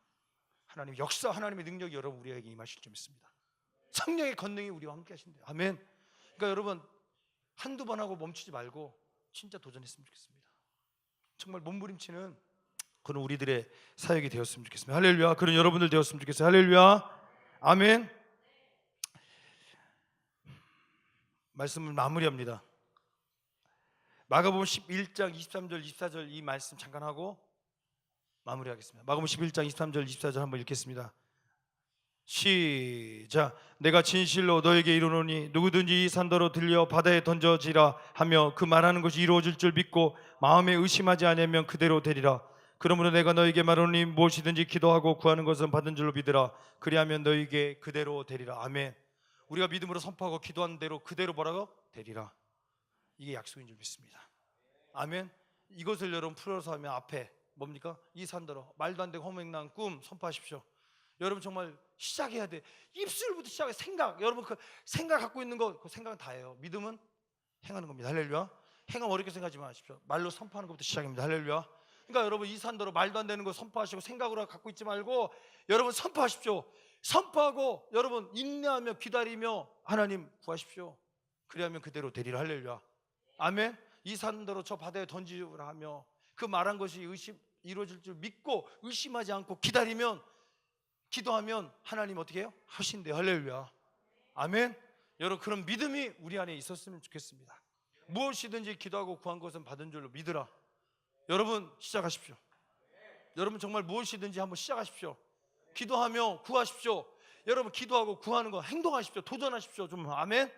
하나님 역사, 하나님의 능력이 여러분 우리에게 임하실 줄 믿습니다. 성령의 권능이 우리와 함께 하신대요. 아멘. 그러니까 여러분 한두 번 하고 멈추지 말고 진짜 도전했으면 좋겠습니다. 정말 몸부림치는 그런 우리들의 사역이 되었으면 좋겠습니다. 할렐루야. 그런 여러분들 되었으면 좋겠어요. 할렐루야. 아멘. 말씀을 마무리합니다. 마가복음 11장 23절 24절 이 말씀 잠깐 하고 마무리하겠습니다. 마가복음 11장 23절 24절 한번 읽겠습니다. 시작. 내가 진실로 너에게 이르노니 누구든지 이 산더러 들려 바다에 던져지라 하며 그 말하는 것이 이루어질 줄 믿고 마음에 의심하지 아니하면 그대로 되리라. 그러므로 내가 너에게 말하노니 무엇이든지 기도하고 구하는 것은 받은 줄로 믿으라. 그리하면 너에게 그대로 되리라. 아멘. 우리가 믿음으로 선포하고 기도하는 대로 그대로 뭐라고? 되리라. 이게 약속인 줄 믿습니다. 아멘. 이것을 여러분 풀어서 하면 앞에 뭡니까? 이 산더러 말도 안 되고 허무맹랑한 꿈 선포하십시오. 여러분 정말 시작해야 돼. 입술부터 시작해. 생각. 여러분 그 생각 갖고 있는 거 그 생각은 다예요. 믿음은 행하는 겁니다. 할렐루야. 행함 어렵게 생각하지 마십시오. 말로 선포하는 것부터 시작입니다. 할렐루야. 그러니까 여러분 이 산더러 말도 안 되는 거 선포하시고 생각으로 갖고 있지 말고 여러분 선포하십시오. 선포하고 여러분 인내하며 기다리며 하나님 구하십시오. 그리하면 그대로 되리라. 할렐루야. 아멘. 이 산더러 저 바다에 던지라 하며 그 말한 것이 이루어질 줄 믿고 의심하지 않고 기다리면 기도하면 하나님 어떻게 해요? 하신대요. 할렐루야. 아멘. 여러분 그런 믿음이 우리 안에 있었으면 좋겠습니다. 무엇이든지 기도하고 구한 것은 받은 줄로 믿으라. 여러분 시작하십시오. 여러분 정말 무엇이든지 한번 시작하십시오. 기도하며 구하십시오. 여러분 기도하고 구하는 거 행동하십시오. 도전하십시오. 좀 아멘.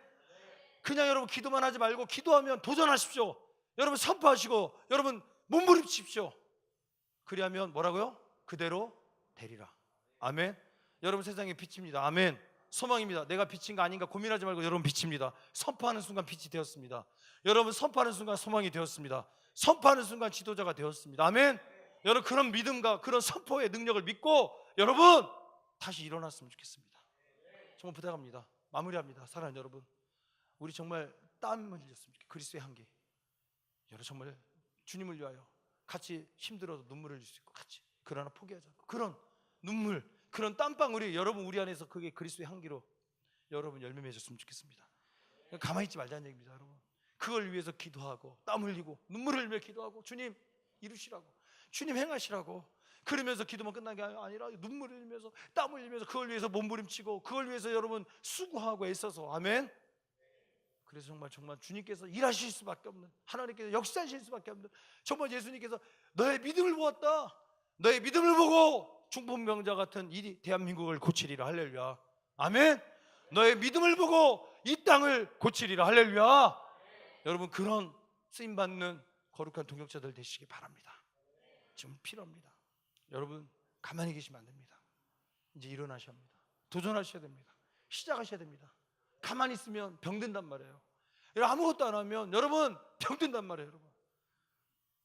그냥 여러분 기도만 하지 말고 기도하면 도전하십시오. 여러분 선포하시고 여러분 몸부림치십시오. 그리하면 뭐라고요? 그대로 되리라. 아멘. 여러분 세상에 빛입니다. 아멘. 소망입니다. 내가 빛인 거 아닌가 고민하지 말고 여러분 빛입니다. 선포하는 순간 빛이 되었습니다. 여러분 선포하는 순간 소망이 되었습니다. 선포하는 순간 지도자가 되었습니다. 아멘. 여러분 그런 믿음과 그런 선포의 능력을 믿고 여러분 다시 일어났으면 좋겠습니다. 정말 부탁합니다. 마무리합니다. 사랑하는 여러분, 우리 정말 땀 흘렸으면 좋겠습니다. 그리스도의 향기. 여러분 정말 주님을 위하여 같이 힘들어도 눈물을 흘릴 수 있고 같이 그러나 포기하지 않고 그런 눈물, 그런 땀방울이 여러분 우리 안에서 그게 그리스도의 향기로 여러분 열매 맺었으면 좋겠습니다. 가만히 있지 말자는 얘기입니다. 여러분 그걸 위해서 기도하고 땀 흘리고 눈물을 흘리며 기도하고 주님 이루시라고, 주님 행하시라고, 그러면서 기도만 끝난 게 아니라 눈물을 흘리면서 땀 흘리면서 그걸 위해서 몸부림치고 그걸 위해서 여러분 수고하고 애써서 아멘. 그래서 정말 주님께서 일하실 수밖에 없는, 하나님께서 역사하실 수밖에 없는, 정말 예수님께서 너의 믿음을 보았다, 너의 믿음을 보고 중풍병자 같은 이 대한민국을 고치리라. 할렐루야. 아멘. 너의 믿음을 보고 이 땅을 고치리라. 할렐루야. 여러분 그런 쓰임받는 거룩한 동역자들 되시기 바랍니다. 지금 필요합니다. 여러분 가만히 계시면 안 됩니다. 이제 일어나셔야 합니다. 도전하셔야 됩니다. 시작하셔야 됩니다. 가만히 있으면 병든단 말이에요. 아무것도 안 하면 여러분 병든단 말이에요. 여러분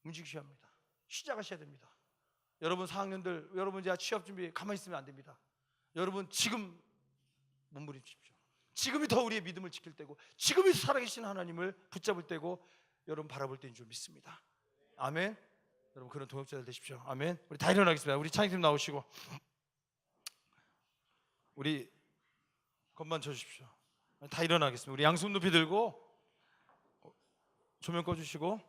움직이셔야 합니다. 시작하셔야 됩니다. 여러분 4학년들 여러분 이제 취업 준비 가만히 있으면 안 됩니다. 여러분 지금 몸부림치십시오. 지금이 더 우리의 믿음을 지킬 때고 지금이 살아계신 하나님을 붙잡을 때고 여러분 바라볼 때인 줄 믿습니다. 아멘. 여러분 그런 동역자들 되십시오. 아멘. 우리 다 일어나겠습니다. 우리 찬양팀 나오시고 우리 건반 쳐주십시오. 다 일어나겠습니다. 우리 양손 높이 들고 조명 꺼주시고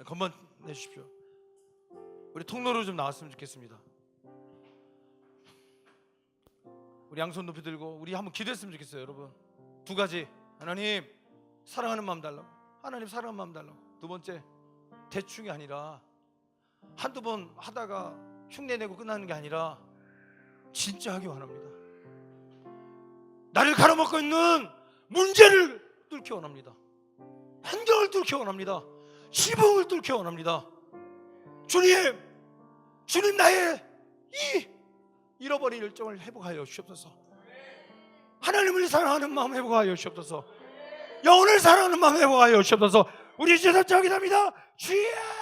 건반 내주십시오. 우리 통로로 좀 나왔으면 좋겠습니다. 우리 양손 높이 들고 우리 한번 기도했으면 좋겠어요. 여러분 두 가지, 하나님 사랑하는 마음 달라고, 하나님 사랑하는 마음 달라고. 두 번째, 대충이 아니라 한두 번 하다가 흉내내고 끝나는 게 아니라 진짜 하기 원합니다. 나를 가로막고 있는 문제를 뚫기 원합니다. 환경을 뚫기 원합니다. 지붕을 뚫기 원합니다. 주님 나의 이 잃어버린 열정을 회복하여 주옵소서. 하나님을 사랑하는 마음 회복하여 주옵소서. 영혼을 사랑하는 마음 회복하여 주옵소서. 우리 제사 기도합니다. 주여.